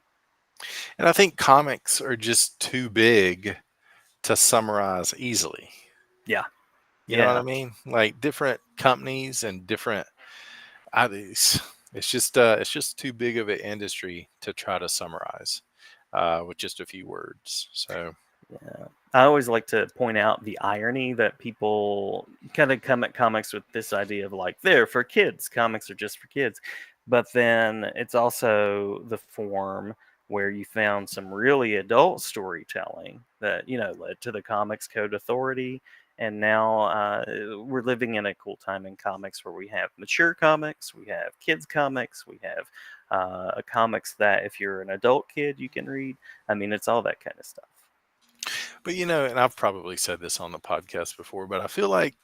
[SPEAKER 2] And I think comics are just too big to summarize easily.
[SPEAKER 1] Yeah,
[SPEAKER 2] You know what I
[SPEAKER 1] yeah,
[SPEAKER 2] mean? Like, different companies and different these it's just too big of an industry to try to summarize with just a few words. So
[SPEAKER 1] yeah. I always like to point out the irony that people kind of come at comics with this idea of like they're for kids. Comics are just for kids, but then it's also the form where you found some really adult storytelling that led to the Comics Code Authority, and now we're living in a cool time in comics where we have mature comics, we have kids comics, we have comics that if you're an adult kid you can read. I mean, it's all that kind of stuff.
[SPEAKER 2] but and I've probably said this on the podcast before, but I feel like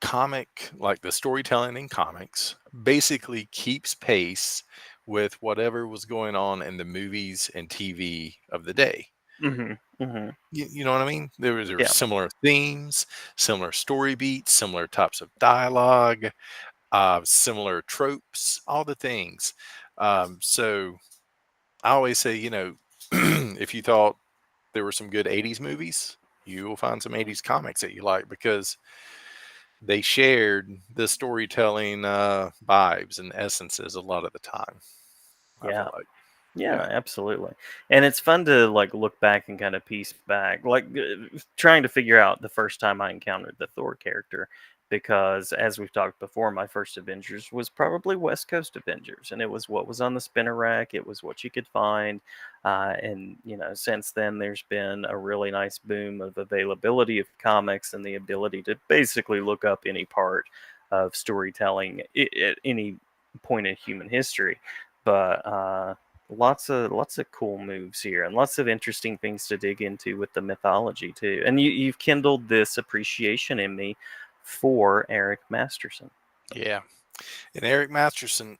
[SPEAKER 2] the storytelling in comics basically keeps pace with whatever was going on in the movies and TV of the day.
[SPEAKER 1] Hmm. Hmm.
[SPEAKER 2] You know what I mean? There were
[SPEAKER 1] Yeah,
[SPEAKER 2] similar themes, similar story beats, similar types of dialogue, similar tropes, all the things. So I always say, if you thought there were some good '80s movies, you will find some '80s comics that you like, because they shared the storytelling vibes and essences a lot of the time. I
[SPEAKER 1] yeah,
[SPEAKER 2] feel like,
[SPEAKER 1] yeah,
[SPEAKER 2] yeah,
[SPEAKER 1] absolutely. And it's fun to like look back and kind of piece back, like trying to figure out the first time I encountered the Thor character. Because as we've talked before, my first Avengers was probably West Coast Avengers, and it was what was on the spinner rack. It was what you could find, and since then there's been a really nice boom of availability of comics and the ability to basically look up any part of storytelling at any point in human history. But lots of cool moves here, and lots of interesting things to dig into with the mythology too. And you've kindled this appreciation in me for Eric Masterson.
[SPEAKER 2] yeah. And Eric Masterson,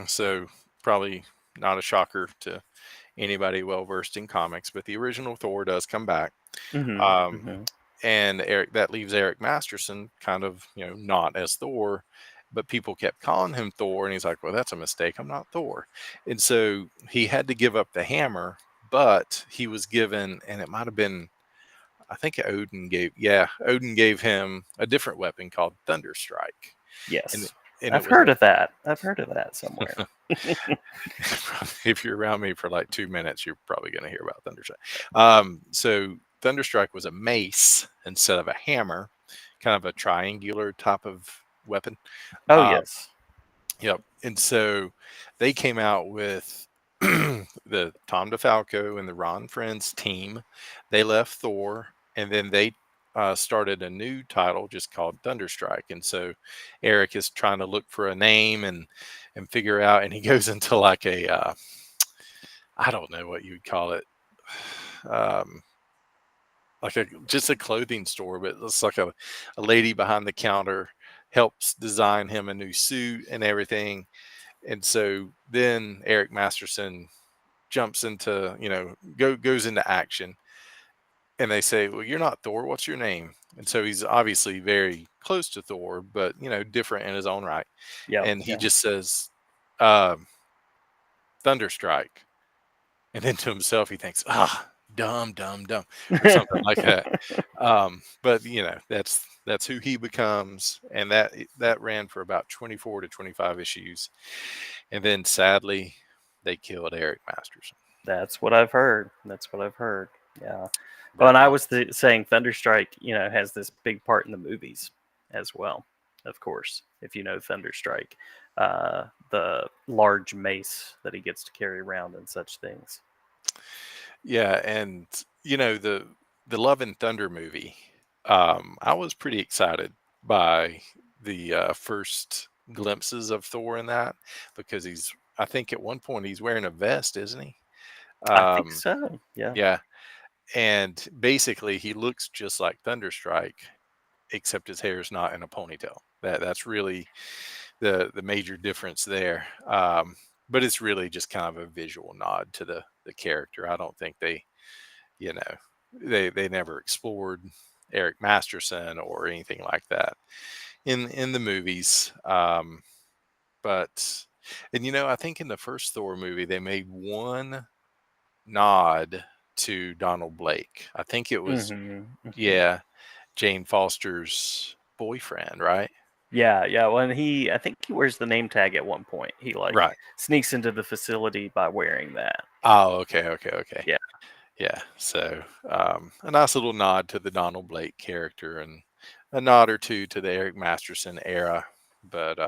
[SPEAKER 2] so probably not a shocker to anybody well versed in comics, but the original Thor does come back.
[SPEAKER 1] Hmm.
[SPEAKER 2] Um,
[SPEAKER 1] Hmm.
[SPEAKER 2] and that leaves Eric Masterson kind of, not as Thor, but people kept calling him Thor, and he's like, well, that's a mistake, I'm not Thor. And so he had to give up the hammer, but he was given, and it might have been, I think Odin gave him a different weapon called Thunderstrike. and
[SPEAKER 1] Yes,
[SPEAKER 2] and it
[SPEAKER 1] I've
[SPEAKER 2] was
[SPEAKER 1] heard
[SPEAKER 2] a
[SPEAKER 1] of that. I've heard of that somewhere.
[SPEAKER 2] if you're around me for like 2 minutes, you're probably going to hear about Thunderstrike. So Thunderstrike was a mace instead of a hammer, kind of a triangular type of weapon.
[SPEAKER 1] Oh
[SPEAKER 2] Uh,
[SPEAKER 1] yes.
[SPEAKER 2] yep. And so they came out with the Tom DeFalco and the Ron Friends team. They left Thor, and then they started a new title just called Thunderstrike. And so Eric is trying to look for a name and figure out, and he goes into like a I don't know what you would call it. Um, like a just a clothing store, but it's like a lady behind the counter helps design him a new suit and everything. And so then Eric Masterson jumps into, goes into action, and they say, "Well, you're not Thor. What's your name?" And so he's obviously very close to Thor, but different in his own right.
[SPEAKER 1] Yeah.
[SPEAKER 2] And he
[SPEAKER 1] Yeah.
[SPEAKER 2] just says, um, "Thunderstrike." And then to himself, he thinks, "Ah, dumb, dumb, dumb," or something like that. But that's who he becomes, and that ran for about 24 to 25 issues, and then sadly, they killed Eric Masterson.
[SPEAKER 1] That's what I've heard. That's what I've heard. Yeah. Well, and
[SPEAKER 2] Very
[SPEAKER 1] I was
[SPEAKER 2] honest.
[SPEAKER 1] saying Thunderstrike, has this big part in the movies as well. Of course, if you know Thunderstrike, the large mace that he gets to carry around and such things.
[SPEAKER 2] Yeah, and the Love and Thunder movie, I was pretty excited by the first glimpses of Thor in that, because I think at one point he's wearing a vest, isn't he?
[SPEAKER 1] I think
[SPEAKER 2] Um,
[SPEAKER 1] so. Yeah.
[SPEAKER 2] yeah, and basically he looks just like Thunderstrike, except his hair is not in a ponytail. That's really the major difference there. But it's really just kind of a visual nod to the character. I don't think you know they never explored Eric Masterson or anything like that in the movies. But and I think in the first Thor movie they made one nod to Donald Blake. I think it was,
[SPEAKER 1] Hmm.
[SPEAKER 2] yeah, Jane Foster's boyfriend, right?
[SPEAKER 1] Yeah, yeah. Well, and I think he wears the name tag at one point. He like
[SPEAKER 2] Right.
[SPEAKER 1] sneaks into the facility by wearing that.
[SPEAKER 2] Oh, okay, okay, okay.
[SPEAKER 1] Yeah,
[SPEAKER 2] Yeah. So a nice little nod to the Donald Blake character, and a nod or two to the Eric Masterson era. But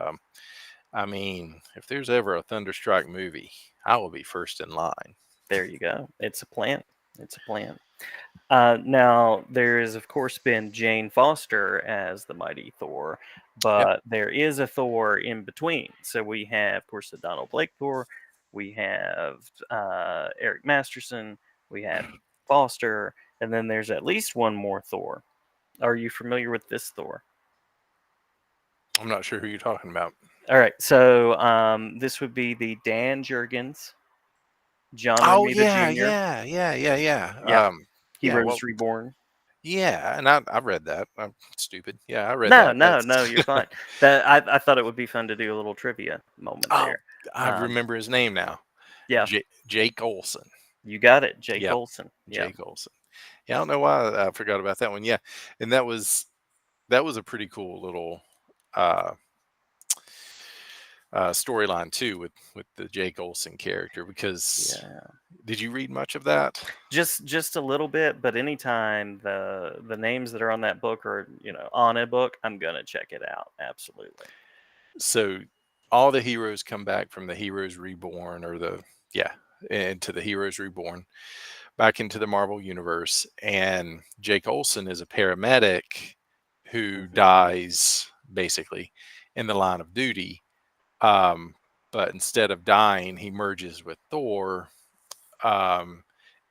[SPEAKER 2] I mean, if there's ever a Thunderstrike movie, I will be first in line.
[SPEAKER 1] there you go. It's a plant. It's a plant. Now, there has, of course, been Jane Foster as the mighty Thor,
[SPEAKER 2] Yep.
[SPEAKER 1] but there is a Thor in between. So we have, of course, the Donald Blake Thor. We have Eric Masterson. We have Foster. And then there's at least one more Thor. Are you familiar with this Thor?
[SPEAKER 2] I'm not sure who you're talking about.
[SPEAKER 1] All right. So this would be the Dan Jurgens, John
[SPEAKER 2] Oh
[SPEAKER 1] Romita
[SPEAKER 2] yeah,
[SPEAKER 1] Jr.
[SPEAKER 2] yeah, yeah, yeah, yeah.
[SPEAKER 1] Yeah.
[SPEAKER 2] Yeah, well,
[SPEAKER 1] Heroes Reborn.
[SPEAKER 2] yeah, and I read that. I'm stupid. Yeah, I read
[SPEAKER 1] No,
[SPEAKER 2] that.
[SPEAKER 1] no,
[SPEAKER 2] That's
[SPEAKER 1] no, you're fine. I thought it would be fun to do a little trivia moment
[SPEAKER 2] oh,
[SPEAKER 1] there.
[SPEAKER 2] I
[SPEAKER 1] Um,
[SPEAKER 2] remember his name now.
[SPEAKER 1] yeah,
[SPEAKER 2] Jake Olson.
[SPEAKER 1] you got it, Jake
[SPEAKER 2] Yep,
[SPEAKER 1] Olson. Yeah,
[SPEAKER 2] Jake Olson. Yeah, I don't know why I forgot about that one. Yeah, and that was a pretty cool little uh, storyline too with the Jake Olson character. Because
[SPEAKER 1] yeah.
[SPEAKER 2] did you read much of that?
[SPEAKER 1] Just a little bit, but anytime the names that are on that book are on a book, I'm gonna check it out. Absolutely.
[SPEAKER 2] So all the heroes come back from the Heroes Reborn, or the yeah, into the Heroes Reborn, back into the Marvel universe, and Jake Olson is a paramedic who
[SPEAKER 1] Hmm.
[SPEAKER 2] dies basically in the line of duty. Um, but instead of dying, he merges with Thor, um,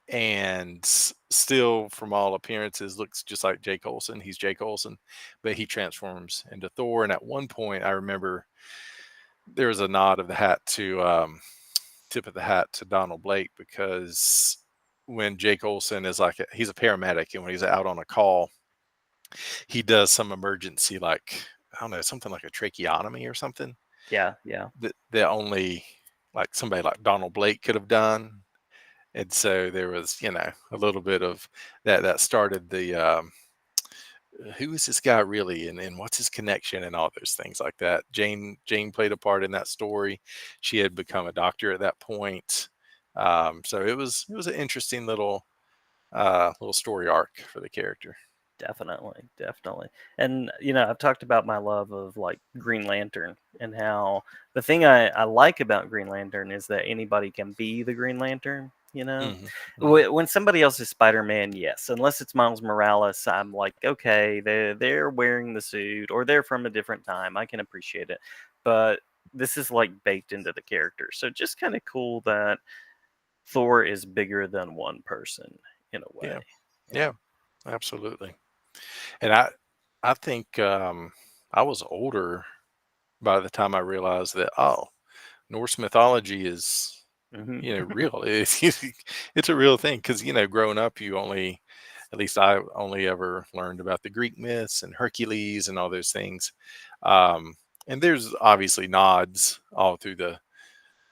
[SPEAKER 2] and still, from all appearances, looks just like Jake Olson. He's Jake Olson, but he transforms into Thor. And at one point, I remember there was a nod of the hat to tip of the hat to Donald Blake, because when Jake Olson is he's a paramedic, and when he's out on a call, he does some emergency, like, I don't know, something like a tracheotomy or something
[SPEAKER 1] Yeah, yeah.
[SPEAKER 2] that only like somebody like Donald Blake could have done. And so there was, a little bit of that started the who is this guy really, and what's his connection, and all those things like that. Jane played a part in that story. She had become a doctor at that point. So it was an interesting little story arc for the character.
[SPEAKER 1] Definitely, definitely. And I've talked about my love of like Green Lantern and how the thing I like about Green Lantern is that anybody can be the Green Lantern.
[SPEAKER 2] Hmm. Hmm.
[SPEAKER 1] When somebody else is Spider-Man, yes, unless it's Miles Morales, I'm like, okay, they're wearing the suit or they're from a different time. I can appreciate it, but this is like baked into the character, so just kind of cool that Thor is bigger than one person in a way.
[SPEAKER 2] Yeah,
[SPEAKER 1] Yeah.
[SPEAKER 2] yeah, absolutely. And I think I was older by the time I realized that, oh, Norse mythology is,
[SPEAKER 1] Hmm.
[SPEAKER 2] real. It's a real thing because, growing up, at least I only ever learned about the Greek myths and Hercules and all those things. Um, and there's obviously nods all through the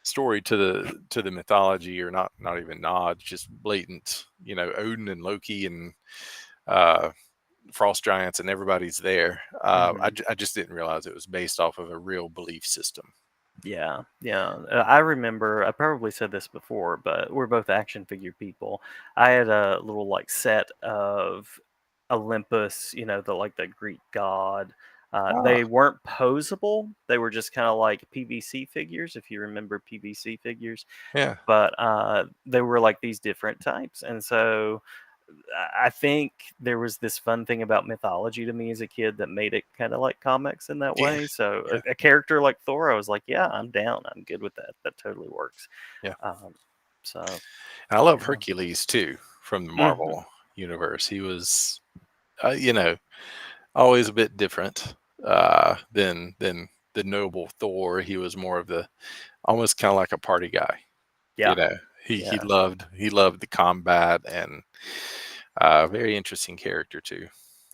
[SPEAKER 2] story to the mythology, or not even nods, just blatant, Odin and Loki and uh, frost giants, and everybody's there.
[SPEAKER 1] Hmm.
[SPEAKER 2] I just didn't realize it was based off of a real belief system.
[SPEAKER 1] Yeah, yeah. I remember, I probably said this before, but we're both action figure people. I had a little like set of Olympus, the Greek god.
[SPEAKER 2] Ah,
[SPEAKER 1] They weren't posable. They were just kind of like PVC figures, if you remember PVC figures.
[SPEAKER 2] yeah.
[SPEAKER 1] But they were like these different types. And so I think there was this fun thing about mythology to me as a kid that made it kind of like comics in that
[SPEAKER 2] Yeah,
[SPEAKER 1] way. So
[SPEAKER 2] yeah,
[SPEAKER 1] a character like Thor, I was like, yeah, I'm down. I'm good with that. That totally works.
[SPEAKER 2] yeah.
[SPEAKER 1] Um, so
[SPEAKER 2] And I love
[SPEAKER 1] yeah.
[SPEAKER 2] Hercules too from the
[SPEAKER 1] Hmm.
[SPEAKER 2] Marvel universe. He was, always a bit different than the noble Thor. He was more of the almost kind of like a party guy. You
[SPEAKER 1] Yeah.
[SPEAKER 2] know, he
[SPEAKER 1] Yeah.
[SPEAKER 2] loved the combat, and very interesting character too.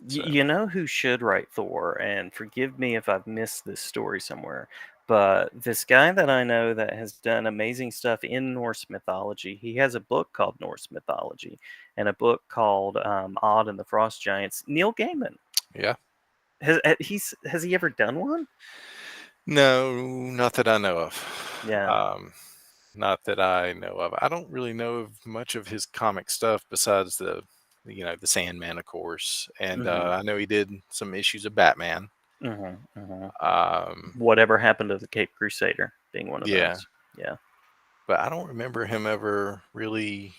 [SPEAKER 2] So
[SPEAKER 1] You know who should write Thor? And forgive me if I've missed this story somewhere, but this guy that I know that has done amazing stuff in Norse mythology, he has a book called Norse Mythology and a book called Odd and the Frost Giants. Neil Gaiman.
[SPEAKER 2] yeah.
[SPEAKER 1] Has he ever done one?
[SPEAKER 2] No, not that I know of.
[SPEAKER 1] Yeah.
[SPEAKER 2] Not that I know of. I don't really know of much of his comic stuff besides the Sandman, of course, and
[SPEAKER 1] Hmm.
[SPEAKER 2] I know he did some issues of Batman.
[SPEAKER 1] Hmm. Hmm.
[SPEAKER 2] Um,
[SPEAKER 1] Whatever happened to the Cape Crusader being one of
[SPEAKER 2] yeah,
[SPEAKER 1] those. Yeah.
[SPEAKER 2] but I don't remember him ever really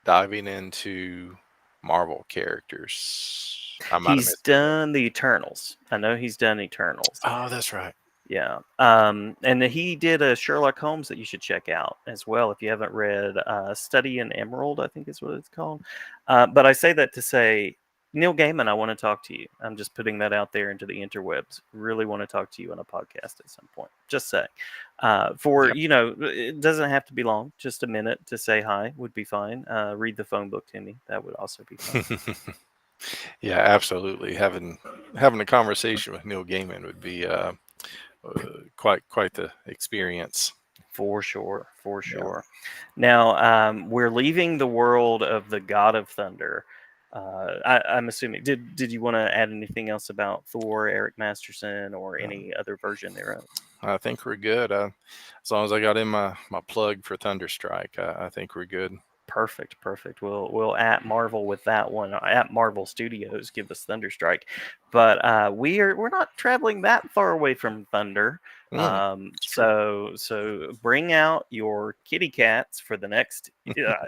[SPEAKER 2] diving into Marvel characters. I might have
[SPEAKER 1] He's
[SPEAKER 2] missed it though.
[SPEAKER 1] done the Eternals. I know he's done Eternals.
[SPEAKER 2] Oh, that's right.
[SPEAKER 1] Yeah. And he did a Sherlock Holmes that you should check out as well if you haven't read Study in Emerald, I think is what it's called. But I say that to say, Neil Gaiman, I want to talk to you. I'm just putting that out there into the interwebs. Really want to talk to you on a podcast at some point. Just say.
[SPEAKER 2] Yeah.
[SPEAKER 1] It doesn't have to be long. Just a minute to say hi would be fine. Read the phone book to me. That would also be fine.
[SPEAKER 2] Yeah, absolutely. Having a conversation with Neil Gaiman would be quite the experience.
[SPEAKER 1] For sure, for
[SPEAKER 2] Yeah.
[SPEAKER 1] sure. Now, we're leaving the world of the God of Thunder. I'm assuming. Did you want to add anything else about Thor, Eric Masterson, or
[SPEAKER 2] Uh,
[SPEAKER 1] any other version thereof?
[SPEAKER 2] I think we're good. As long as I got in my plug for Thunderstrike, I think we're good.
[SPEAKER 1] Perfect, perfect. We'll at Marvel with that one. At Marvel Studios, give us Thunderstrike, but we're not traveling that far away from Thunder.
[SPEAKER 2] It's true.
[SPEAKER 1] So bring out your kitty cats for the next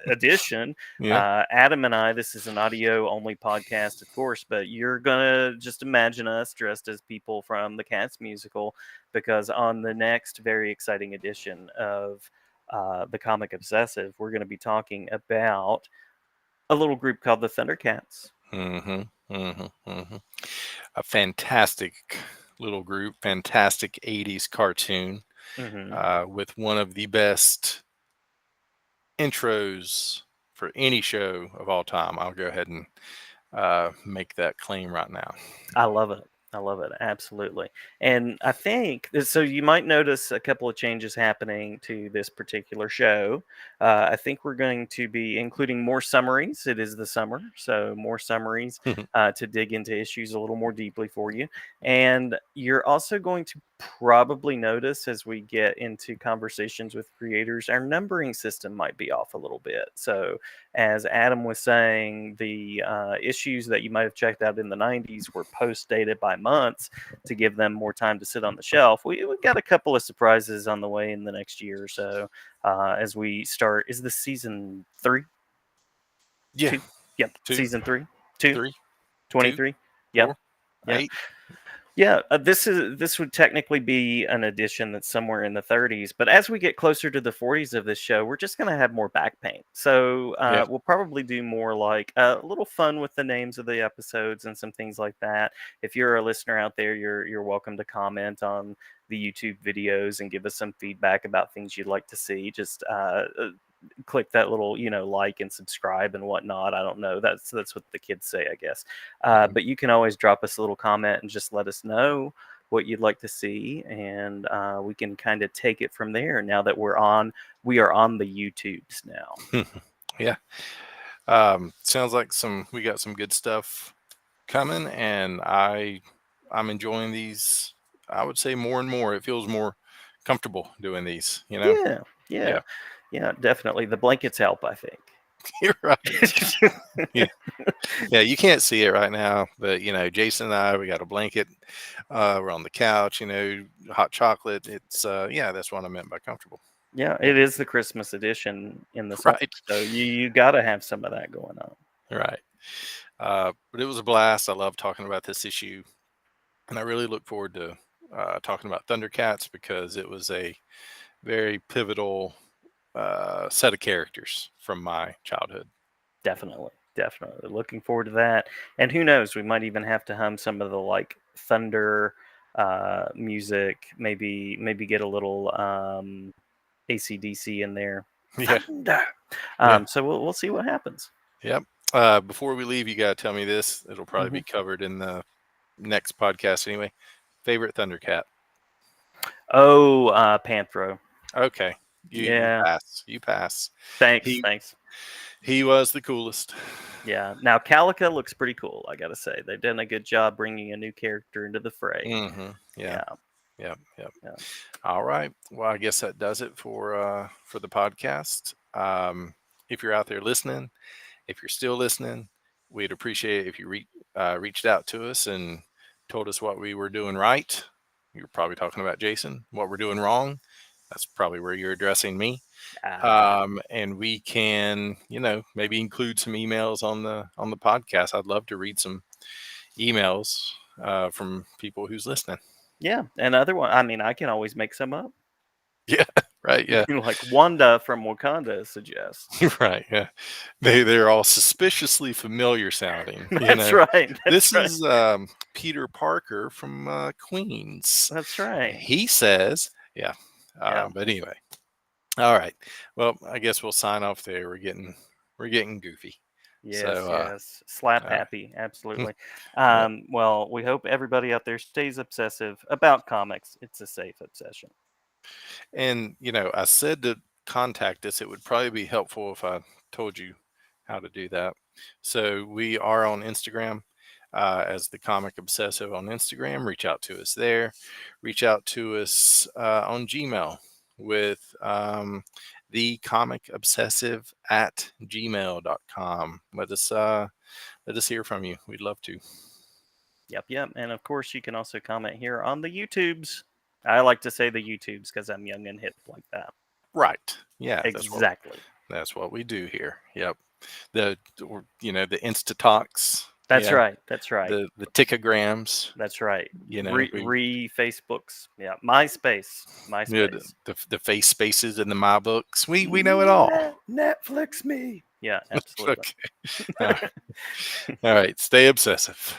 [SPEAKER 1] edition.
[SPEAKER 2] Yeah.
[SPEAKER 1] Adam and I. This is an audio only podcast, of course, but you're gonna just imagine us dressed as people from the Cats musical, because on the next very exciting edition of the Comic Obsessive, we're going to be talking about a little group called the Thundercats.
[SPEAKER 2] Hmm. Hmm. Hmm. A fantastic little group, fantastic '80s cartoon,
[SPEAKER 1] Hmm.
[SPEAKER 2] with one of the best intros for any show of all time. I'll go ahead and make that claim right now.
[SPEAKER 1] I love it. I love it. Absolutely. And I think so. You might notice a couple of changes happening to this particular show. I think we're going to be including more summaries. It is the summer, so more summaries to dig into issues a little more deeply for you. And you're also going to probably notice as we get into conversations with creators, our numbering system might be off a little bit. So, as Adam was saying, the issues that you might have checked out in the 90s were post dated by months to give them more time to sit on the shelf. We've got a couple of surprises on the way in the next year or so as we start. Is this season 3?
[SPEAKER 2] Yeah.
[SPEAKER 1] 2? Yep.
[SPEAKER 2] 2,
[SPEAKER 1] Season 3? 2?
[SPEAKER 2] 3, 2,
[SPEAKER 1] 23? Yep.
[SPEAKER 2] 4,
[SPEAKER 1] Yep.
[SPEAKER 2] 8.
[SPEAKER 1] Yeah, this would technically be an edition that's somewhere in the 30s, but as we get closer to the 40s of this show, we're just going to have more back paint. So
[SPEAKER 2] Yeah.
[SPEAKER 1] we'll probably do more like a little fun with the names of the episodes and some things like that. If you're a listener out there, you're welcome to comment on the YouTube videos and give us some feedback about things you'd like to see. Just click that little like and subscribe and whatnot. I don't know, that's what the kids say, I guess. But you can always drop us a little comment and just let us know what you'd like to see, and we can kind of take it from there now that we are on the YouTubes now.
[SPEAKER 2] Yeah. Sounds like we got some good stuff coming, and I'm enjoying these. I would say more and more. It feels more comfortable doing these,
[SPEAKER 1] Yeah, definitely. The blankets help, I think.
[SPEAKER 2] You're right. Yeah, you can't see it right now, but Jason and I, we got a blanket. We're on the couch, hot chocolate. It's that's what I meant by comfortable.
[SPEAKER 1] Yeah, it is the Christmas edition in the summer,
[SPEAKER 2] Right.
[SPEAKER 1] so you got to have some of that going on.
[SPEAKER 2] Right. But it was a blast. I love talking about this issue, and I really look forward to talking about Thundercats because it was a very pivotal set of characters from my childhood.
[SPEAKER 1] Definitely looking forward to that. And who knows, we might even have to hum some of the like thunder music, maybe get a little AC/DC in there.
[SPEAKER 2] Yeah.
[SPEAKER 1] Thunder. So we'll see what happens.
[SPEAKER 2] Yep. Before we leave, you got to tell me this. It'll probably be covered in the next podcast anyway. Favorite Thundercat?
[SPEAKER 1] Oh, Panthro.
[SPEAKER 2] Okay. You pass.
[SPEAKER 1] Thanks.
[SPEAKER 2] He was the coolest.
[SPEAKER 1] Yeah. Now Calica looks pretty cool, I gotta say. They've done a good job bringing a new character into the fray.
[SPEAKER 2] Mm-hmm. Yeah.
[SPEAKER 1] Yeah.
[SPEAKER 2] All right. Well, I guess that does it for the podcast. If you're out there listening, if you're still listening, we'd appreciate it if you reached out to us and told us what we were doing right. You're probably talking about Jason. What we're doing wrong. That's probably where you're addressing me. And we can, maybe include some emails on the podcast. I'd love to read some emails from people who's listening.
[SPEAKER 1] Yeah. Another one. I mean, I can always make some up.
[SPEAKER 2] Yeah. Right. Yeah.
[SPEAKER 1] Like Wanda from Wakanda suggests.
[SPEAKER 2] Right. Yeah. They're all suspiciously familiar sounding.
[SPEAKER 1] That's right.
[SPEAKER 2] This is Peter Parker from Queens.
[SPEAKER 1] That's right.
[SPEAKER 2] He says, yeah. But anyway, all right. Well, I guess we'll sign off there. We're getting goofy.
[SPEAKER 1] Yes. Slap happy. Absolutely. Well, we hope everybody out there stays obsessive about comics. It's a safe obsession.
[SPEAKER 2] And, I said to contact us. It would probably be helpful if I told you how to do that. So we are on Instagram as the Comic Obsessive on Instagram. Reach out to us there. Reach out to us on Gmail with the Comic Obsessive at gmail.com. Let us hear from you. We'd love to.
[SPEAKER 1] Yep. And of course, you can also comment here on the YouTubes. I like to say the YouTubes because I'm young and hip like that.
[SPEAKER 2] Right. Yeah.
[SPEAKER 1] Exactly.
[SPEAKER 2] That's what we do here. Yep. The Insta Talks.
[SPEAKER 1] That's right.
[SPEAKER 2] The Tickograms.
[SPEAKER 1] That's right. Facebooks. Yeah. MySpace.
[SPEAKER 2] The face spaces in the My Books. We know it all.
[SPEAKER 1] Netflix me. Yeah, absolutely.
[SPEAKER 2] Okay. All right. Stay obsessive.